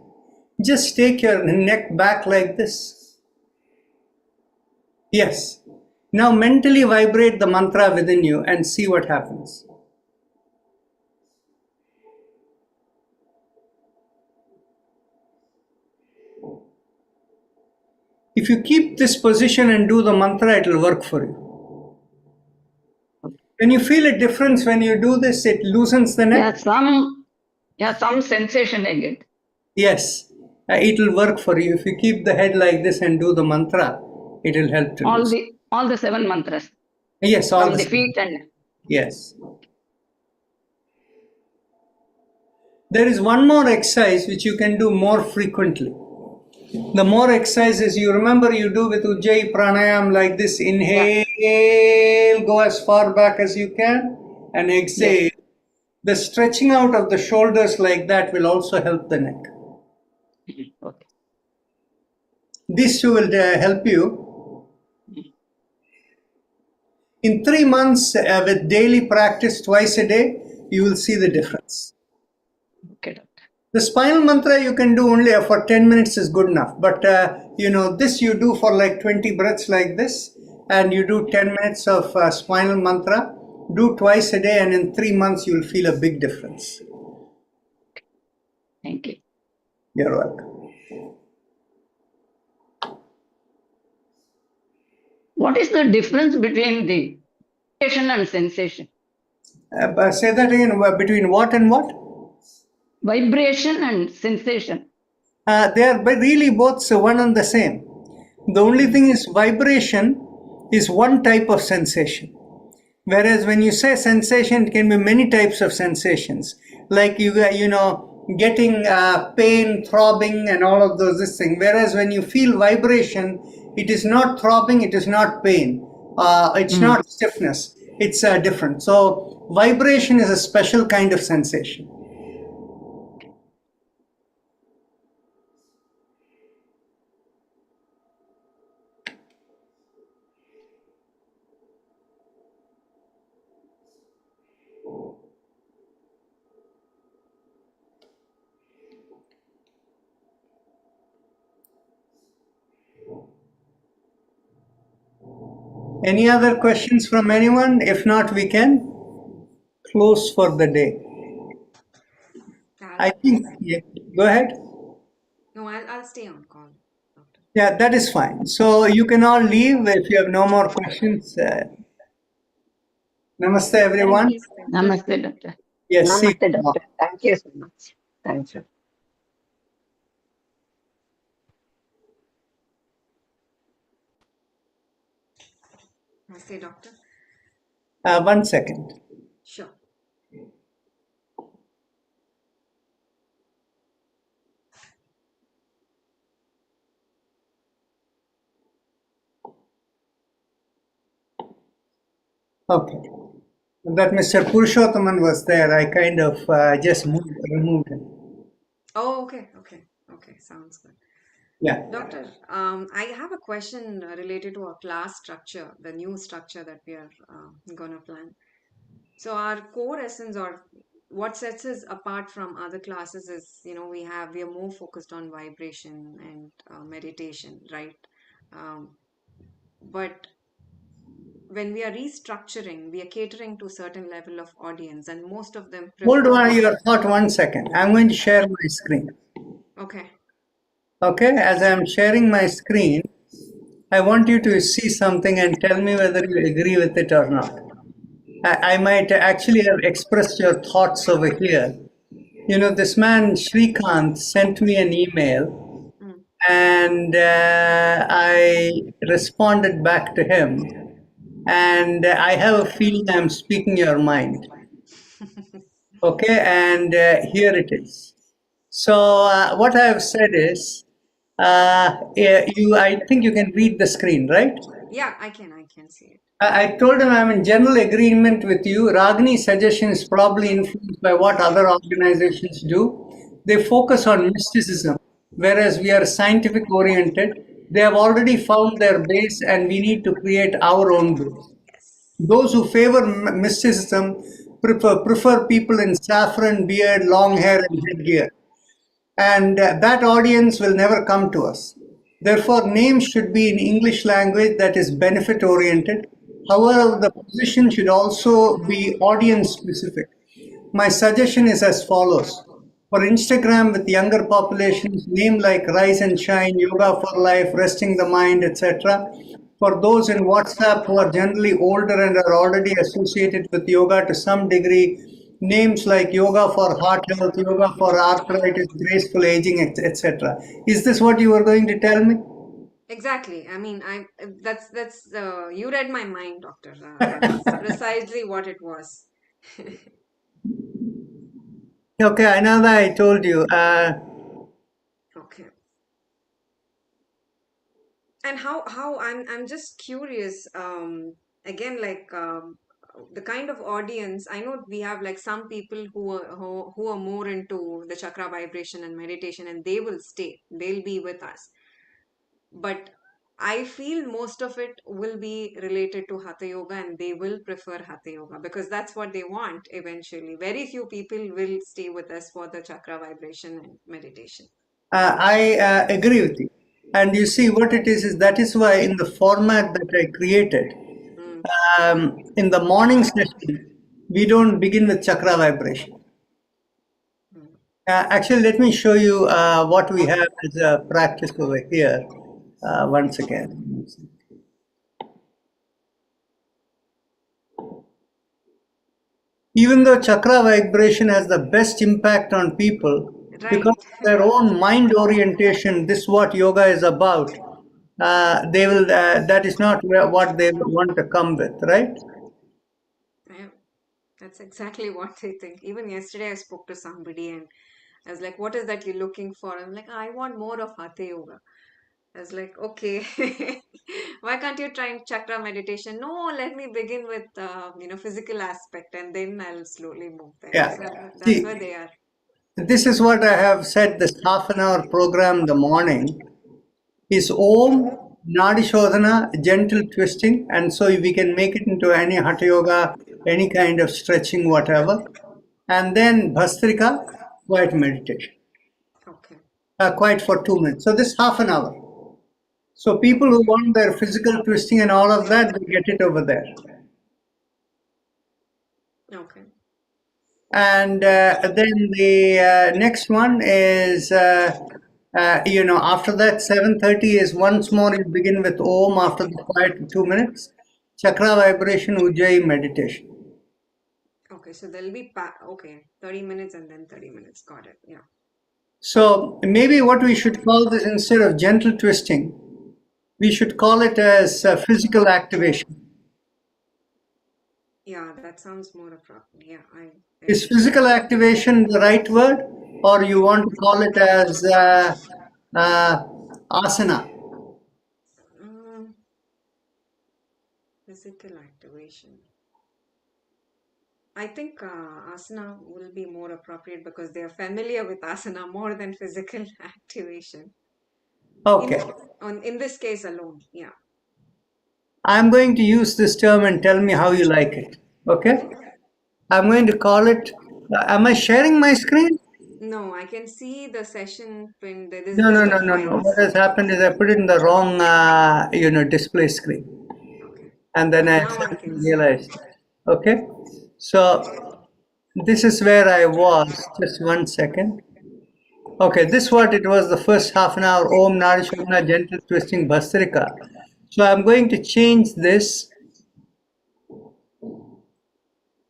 Just take your neck back like this. Yes. Now mentally vibrate the mantra within you and see what happens. If you keep this position and do the mantra, it will work for you. Can you feel a difference when you do this? It loosens the neck. Some sensation I get. Yes, it will work for you. If you keep the head like this and do the mantra, it will help to All the 7 mantras. Yes, all from the feet and. Yes. There is one more exercise which you can do more frequently. The more exercises you remember, you do with Ujjayi Pranayama like this. Inhale, go as far back as you can, and exhale. Yes. The stretching out of the shoulders like that will also help the neck. Okay. This will help you. In 3 months, with daily practice twice a day, you will see the difference. Okay, doctor. The spinal mantra you can do only for 10 minutes is good enough. But, this you do for like 20 breaths like this, and you do 10 minutes of spinal mantra. Do twice a day, and in 3 months, you will feel a big difference. Thank you. You're welcome. What is the difference between the vibration and sensation? Say that again. Between what and what? Vibration and sensation. They are really both one and the same. The only thing is vibration is one type of sensation. Whereas when you say sensation, it can be many types of sensations. Like getting pain, throbbing, and all of this thing. Whereas when you feel vibration, it is not throbbing, it is not pain, it's not stiffness. It's different. So vibration is a special kind of sensation. Any other questions from anyone? If not, we can close for the day. I think, go ahead. No, I'll stay on call, doctor. Yeah, that is fine. So you can all leave if you have no more questions. Namaste, everyone. Namaste, doctor. Yes, Namaste, doctor. Thank you so much. Thank you. Namaste, doctor. 1 second. Sure. Okay. That Mr. Purushothaman was there. I kind of just removed him. Oh, okay. Sounds good. Yeah. Doctor, I have a question related to our class structure, the new structure that we are going to plan. So our core essence, or what sets us apart from other classes, is we are more focused on vibration and meditation, right? But when we are restructuring, we are catering to a certain level of audience, and most of them Hold on your thought 1 second. I'm going to share my screen. Okay. Okay, as I'm sharing my screen, I want you to see something and tell me whether you agree with it or not. I might actually have expressed your thoughts over here. This man Shrikant sent me an email, Mm. and I responded back to him, and I have a feeling I'm speaking your mind. Okay, and here it is. So what I have said is, I think you can read the screen, right? Yeah, I can see it. I told him I'm in general agreement with you. Ragini's suggestion is probably influenced by what other organizations do. They focus on mysticism, whereas we are scientific oriented. They have already found their base, and we need to create our own base. Yes. Those who favor mysticism prefer people in saffron, beard, long hair, and headgear. And that audience will never come to us. Therefore, names should be in English language that is benefit oriented. However, the position should also be audience specific. My suggestion is as follows. For Instagram with younger populations, name like Rise and Shine, Yoga for Life, Resting the Mind, etc. For those in WhatsApp who are generally older and are already associated with yoga to some degree, names like Yoga for Heart Health, Yoga for Arthritis, Graceful Aging, etc. Is this what you were going to tell me? Exactly. I mean, that's you read my mind, doctor. That's precisely what it was. Okay, I know that I told you. Okay. And how I'm just curious, again, like, the kind of audience, I know we have like some people who are more into the chakra vibration and meditation, and they'll be with us. But I feel most of it will be related to Hatha Yoga, and they will prefer Hatha Yoga because that's what they want eventually. Very few people will stay with us for the chakra vibration and meditation. I agree with you. And you see, what it is that is why in the format that I created, Mm. in the morning session, we don't begin with chakra vibration. Actually, let me show you what we have as a practice over here once again. Even though chakra vibration has the best impact on people, because Right. of their own mind orientation, this is what yoga is about. They will. That is not what they want to come with, right? Yeah, that's exactly what I think. Even yesterday, I spoke to somebody and I was like, "What is that you're looking for?" I'm like, "I want more of Hatha Yoga." I was like, "Okay, why can't you try chakra meditation?" No, let me begin with physical aspect, and then I'll slowly move there. Yeah. So that's See, where they are. this is what I have said. This half an hour program in the morning is Om, Nadi Shodhana, gentle twisting, and so we can make it into any Hatha Yoga, any kind of stretching, whatever. And then Bhastrika, quiet meditation, Okay. quiet for 2 minutes. So this half an hour. So people who want their physical twisting and all of that, they get it over there. Okay. And then the next one is, after that, 7:30 is once more you begin with Om after the quiet 2 minutes, chakra vibration, Ujjayi meditation. Okay. So there'll be 30 minutes and then 30 minutes. Got it. Yeah. So maybe what we should call this, instead of gentle twisting, we should call it as physical activation. Yeah, that sounds more appropriate. Yeah, I Is agree. physical activation the right word, or you want to call it as uh, asana? Um, Physical activation. I think asana will be more appropriate because they are familiar with asana more than physical activation. Okay. In this case alone, yeah. I'm going to use this term and tell me how you like it. Okay? I'm going to call it. Am I sharing my screen? No, I can see the session pin. This No, no, list no, of no, no. What files. has happened is I put it in the wrong, display screen, Okay. and then I Now I suddenly can see. realized. Okay, so this is where I was. Just 1 second. Okay, this what it was. The first half an hour. Om Nadi Shodhana, gentle twisting Bhastrika. So I'm going to change this.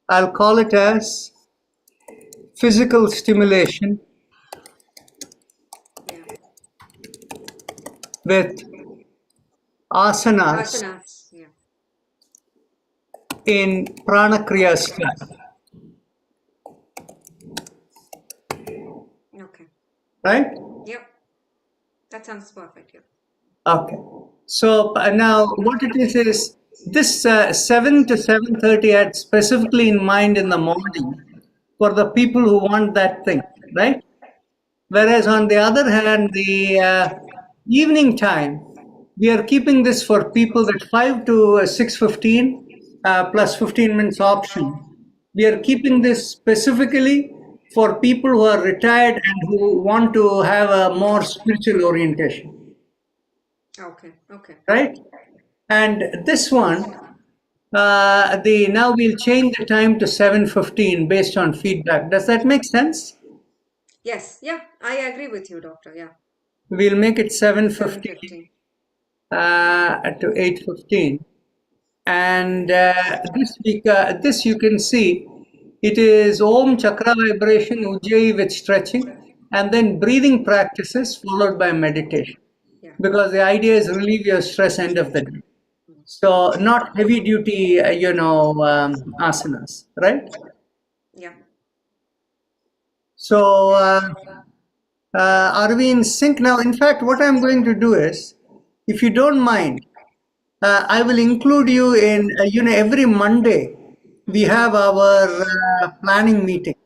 I'll call it as physical stimulation Yeah. with asanas Asanas. Yeah. in pranakriya style, Okay. right? Yep. That sounds perfect. Yep. Okay. So now what it is this 7 to 7:30 I had specifically in mind in the morning for the people who want that thing, right? Whereas on the other hand, the evening time, we are keeping this for people that 5 to 6:15 plus 15 minutes option. We are keeping this specifically for people who are retired and who want to have a more spiritual orientation, Okay. Okay. right? And this one, the now we'll change the time to 7:15 based on feedback. Does that make sense? Yes. Yeah. I agree with you, doctor. Yeah. We'll make it 7:15 7:15. to 8:15. And this week, this you can see, it is Om Chakra vibration, Ujjayi with stretching, and then breathing practices followed by meditation. Yeah. Because the idea is relieve your stress end of the day. So not heavy duty, asanas, right? Yeah. So are we in sync now? In fact, what I'm going to do is, if you don't mind, I will include you in, every Monday we have our planning meeting,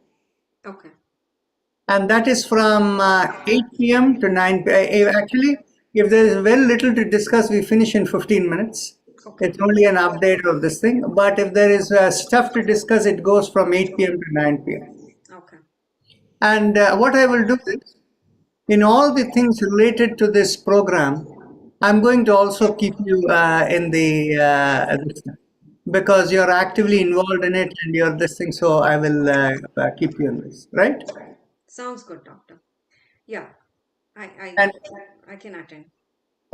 Okay. and that is from 8 p.m. to 9 p.m. Actually, if there is very little to discuss, we finish in 15 minutes. Okay. It's only an update of this thing. But if there is stuff to discuss, it goes from 8 p.m. to 9 p.m. Okay. And what I will do is, in all the things related to this program, I'm going to also keep you in the this thing, because you're actively involved in it and you're this thing. So I will keep you in this, right? Sounds good, doctor. Yeah. I I And I can attend.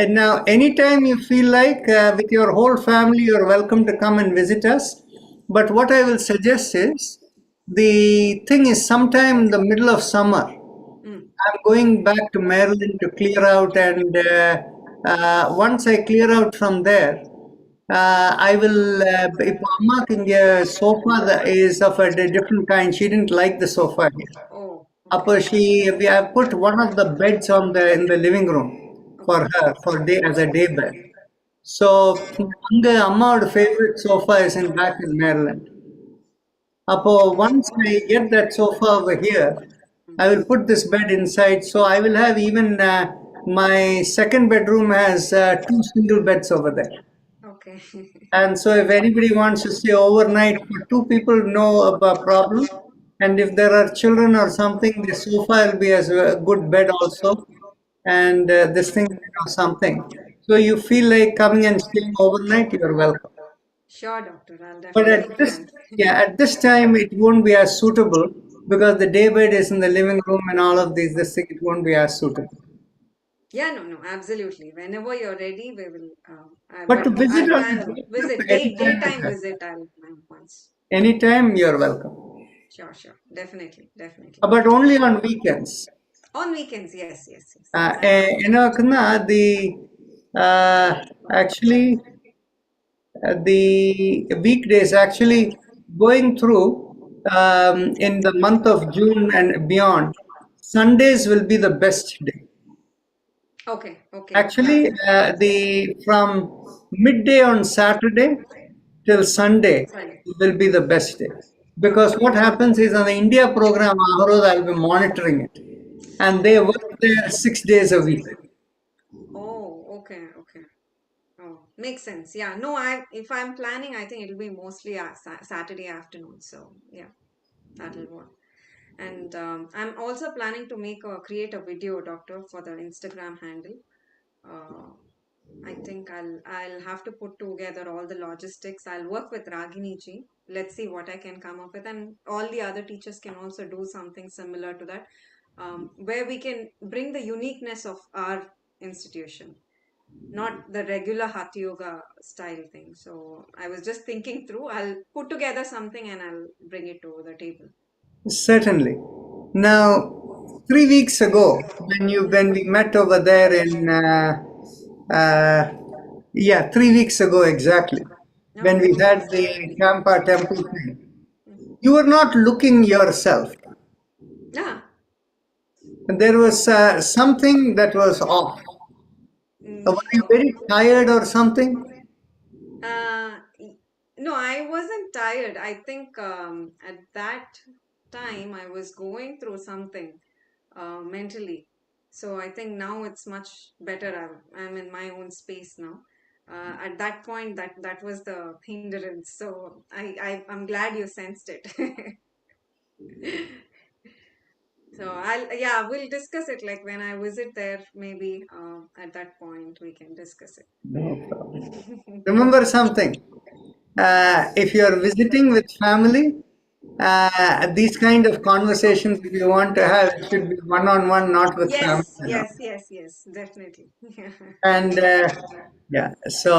and now, anytime you feel like with your whole family, you're welcome to come and visit us. But what I will suggest is, the thing is, sometime in the middle of summer, Mm. I'm going back to Maryland to clear out, and once I clear out from there, I will. If Amma can get a sofa that is of a different kind, she didn't like the sofa here. Oh. Okay. Upper we have put one of the beds on the in the living room for Okay. her for day as a day bed. So அங்க அம்மாவோட favorite sofa is in back in Maryland. Once I get that sofa over here, I will put this bed inside. So I will have even my second bedroom has two single beds over there. Okay. And so if anybody wants to stay overnight for two people, no problem. And if there are children or something, the sofa will be as a good bed also. And this thing, something. So you feel like coming and staying overnight, you're welcome. Sure, doctor. I'll But definitely at this, plan. yeah, at this time, it won't be as suitable because the day bed is in the living room and all of these. This thing, it won't be as suitable. Yeah, no, no, absolutely. Whenever you're ready, we will. But to visit I'll on plan the visit daytime anytime, visit. I'll plan once. anytime, you're welcome. Sure, sure, definitely, definitely. But only on weekends. On weekends, yes, yes, yes. Exactly. The actually the weekdays actually going through in the month of June and beyond, Sundays will be the best day. Okay, okay. Actually, the from midday on Saturday till Sunday Sunday. will be the best day. Because Okay. what happens is on the India program, Aharod, I'll be monitoring it. And they work there 6 days a week. Oh, okay, okay. Oh, makes sense. Yeah. No, I if I'm planning, I think it'll be mostly Saturday afternoon. So yeah, that'll work. And I'm also planning to create a video, doctor, for the Instagram handle. Uh, I think I'll have to put together all the logistics. I'll work with Ragini ji. Let's see what I can come up with, and all the other teachers can also do something similar to that, where we can bring the uniqueness of our institution, not the regular Hatha Yoga style thing. So I was just thinking through. I'll put together something and I'll bring it to the table. Certainly. Now, 3 weeks ago, when we met over there in uh, 3 weeks ago exactly, when Oh, we had yes. the Champa temple thing, you were not looking yourself. Yeah. There was something that was off. Were you No. very tired or something? Uh, no, I wasn't tired. I think at that time I was going through something mentally. So I think now it's much better. I'm in my own space now. At that point, that was the hindrance. So I'm glad you sensed it. So we'll discuss it like when I visit there. Maybe at that point we can discuss it. No problem. Remember something. If you are visiting with family, these kind of conversations, if you want to have, it should be one-on-one, not with family. Yes, yes, yes, yes, definitely. Yeah. And so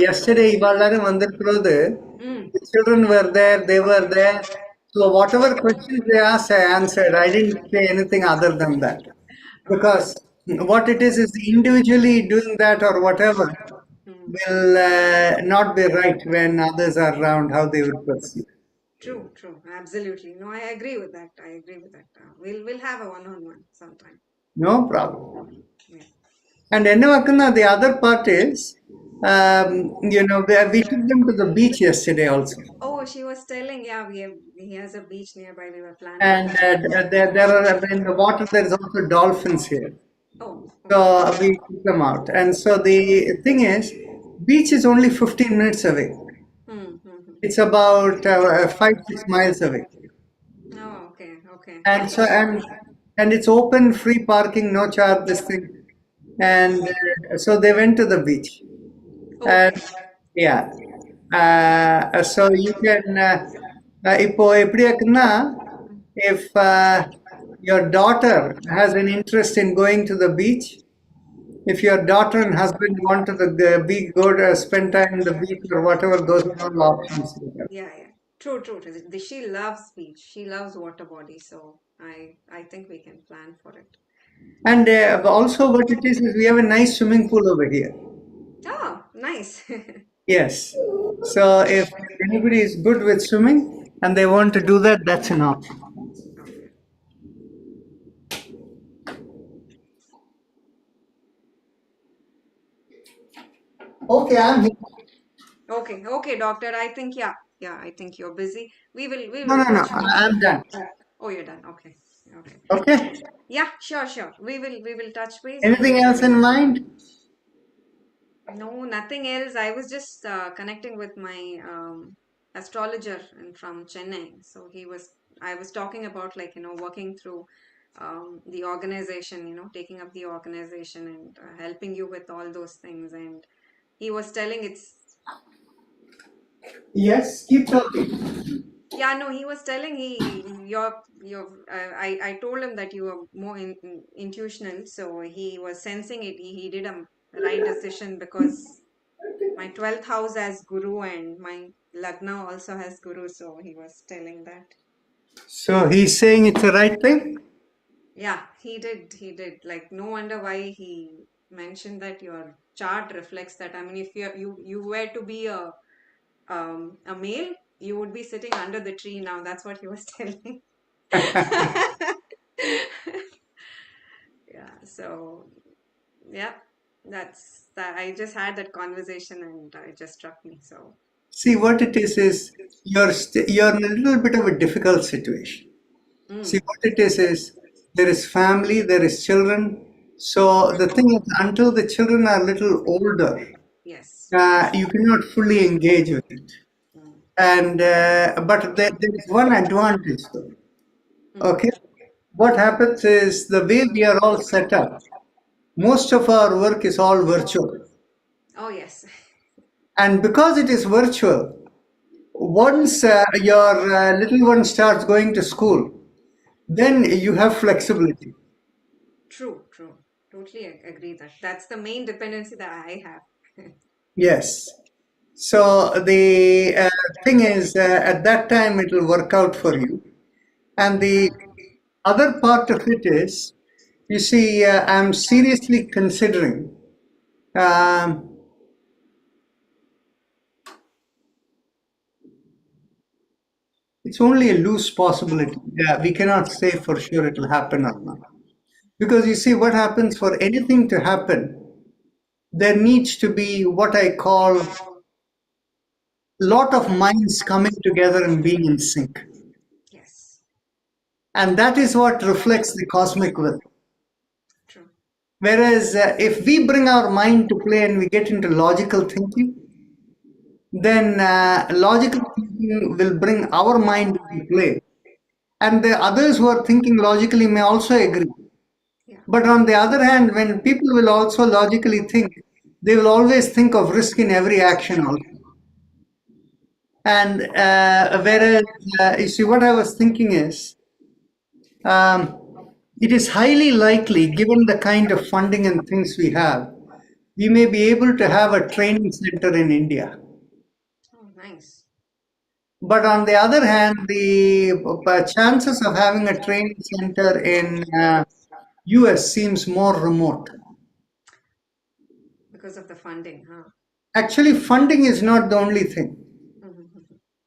yesterday இவாளரும் வந்திருக்கிறது, Mm. the children were there, they were there. So whatever questions they asked, I answered. I didn't say anything other than that. Okay. Because what it is individually doing that or whatever Mm. will not be right when others are around, how they would perceive. True, true. Absolutely. No, I agree with that. I agree with that. We'll have a one-on-one sometime. No problem. Yeah. And Ennavakana, the other part is, we took them to the beach yesterday also. Oh, she was telling, yeah, he has a beach nearby. We were planning. And there are, in the water, there is also dolphins here. Oh, So we took them out. And so the thing is, beach is only 15 minutes away. It's about 5-6 miles away. Oh, okay, okay. And so and it's open, free parking, no charge, this thing. And so they went to the beach. And Okay. yeah. So you can இப்போ எப்படி இருக்குன்னா, if your daughter has an interest in going to the beach, if your daughter and husband want to the beach, go to spend time in the beach or whatever, those are all options. Yeah, yeah. True, true, true. She loves beach. She loves water body. So I think we can plan for it. And also what it is we have a nice swimming pool over here. Oh, nice. Yes. So if anybody is good with swimming and they want to do that, that's an option. Okay. Okay, I'm here. Okay, okay, doctor. I think I think you're busy. We will No, touch base. I'm done. Oh, you're done. Okay. Okay. Okay. Yeah, sure. We will touch base. Anything else in mind? No, nothing else. I was just connecting with my astrologer from Chennai. So I was talking about like, working through the organization, taking up the organization and helping you with all those things. And he was telling it's, Yes, keep talking. yeah, no, he was telling I told him that you were more intuitional. So he was sensing it. He did a right decision because my 12th house has guru and my lagna also has guru, so he was telling that. So he's saying it's the right thing? Yeah, he did like, no wonder why he mentioned that your chart reflects that. I mean, if you were to be a male, you would be sitting under the tree now. That's what he was telling. Yeah, so yeah, that's that. I just had that conversation and it just struck me. So See, what it is you're in a little bit of a difficult situation. See, what it is there is family, there is children. So the thing is, until the children are a little older, yes. you cannot fully engage with it. And but there is one advantage though. Okay, what happens is the way we are all set up, most of our work is all virtual. Oh, yes. And because it is virtual, once your little one starts going to school, then you have flexibility. True. Totally agree that. That's the main dependency that I have. Yes. So the thing is, at that time it will work out for you. And the other part of it is, you see, I'm seriously considering it's only a loose possibility. We cannot say for sure it will happen or not. Because you see, what happens for anything to happen, there needs to be what I call lot of minds coming together and being in sync. Yes. And that is what reflects the cosmic will. True. Whereas if we bring our mind to play and we get into logical thinking, then logical thinking will bring our mind into play. And the others who are thinking logically may also agree. Yeah. But on the other hand, when people will also logically think, they will always think of risk in every action also. And whereas, you see, what I was thinking is, it is highly likely, given the kind of funding and things we have, we may be able to have a training center in India. Oh, nice. But on the other hand, the chances of having a training center in US seems more remote. Because of the funding, huh? Actually, funding is not the only thing.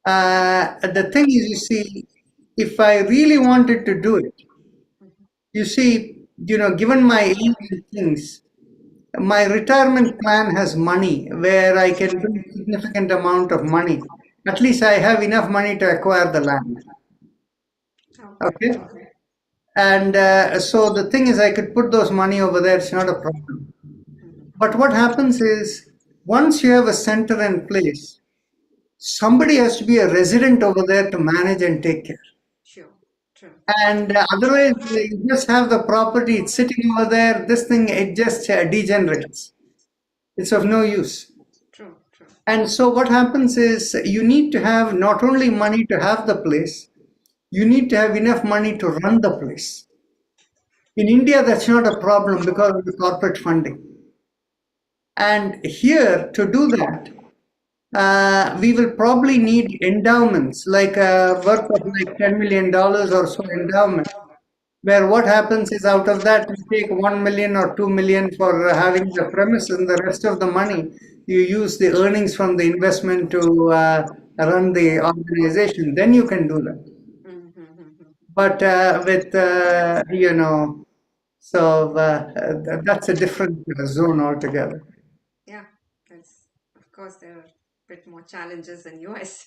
The thing is, you see, if I really wanted to do it, you see, given my age and things, my retirement plan has money where I can bring significant amount of money. At least I have enough money to acquire the land. Okay. Okay. And so the thing is, I could put those money over there. It's not a problem. But what happens is, once you have a center in place, somebody has to be a resident over there to manage and take care. Sure. True. And otherwise, you just have the property, it's sitting over there. This thing, it just degenerates. It's of no use. True. True. And so what happens is, you need to have not only money to have the place, you need to have enough money to run the place. In India, that's not a problem because of the corporate funding. And here, to do that, we will probably need endowments, like worth of like $10 million or so endowment, where what happens is, out of that you take 1 million or 2 million for having the premise, and the rest of the money you use the earnings from the investment to run the organization. Then you can do that. But with so that's a different zone altogether. Yeah. That's, of course, there are a bit more challenges in US.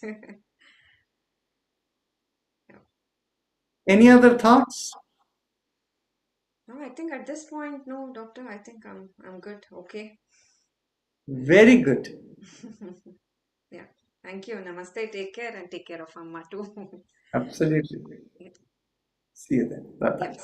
Any other thoughts? No, I think at this point, no, doctor, I think I'm good. Okay. Very good. Yeah. Thank you. Namaste. Take care and take care of Amma too. Absolutely. Yeah. See you then. Bye bye. Yeah.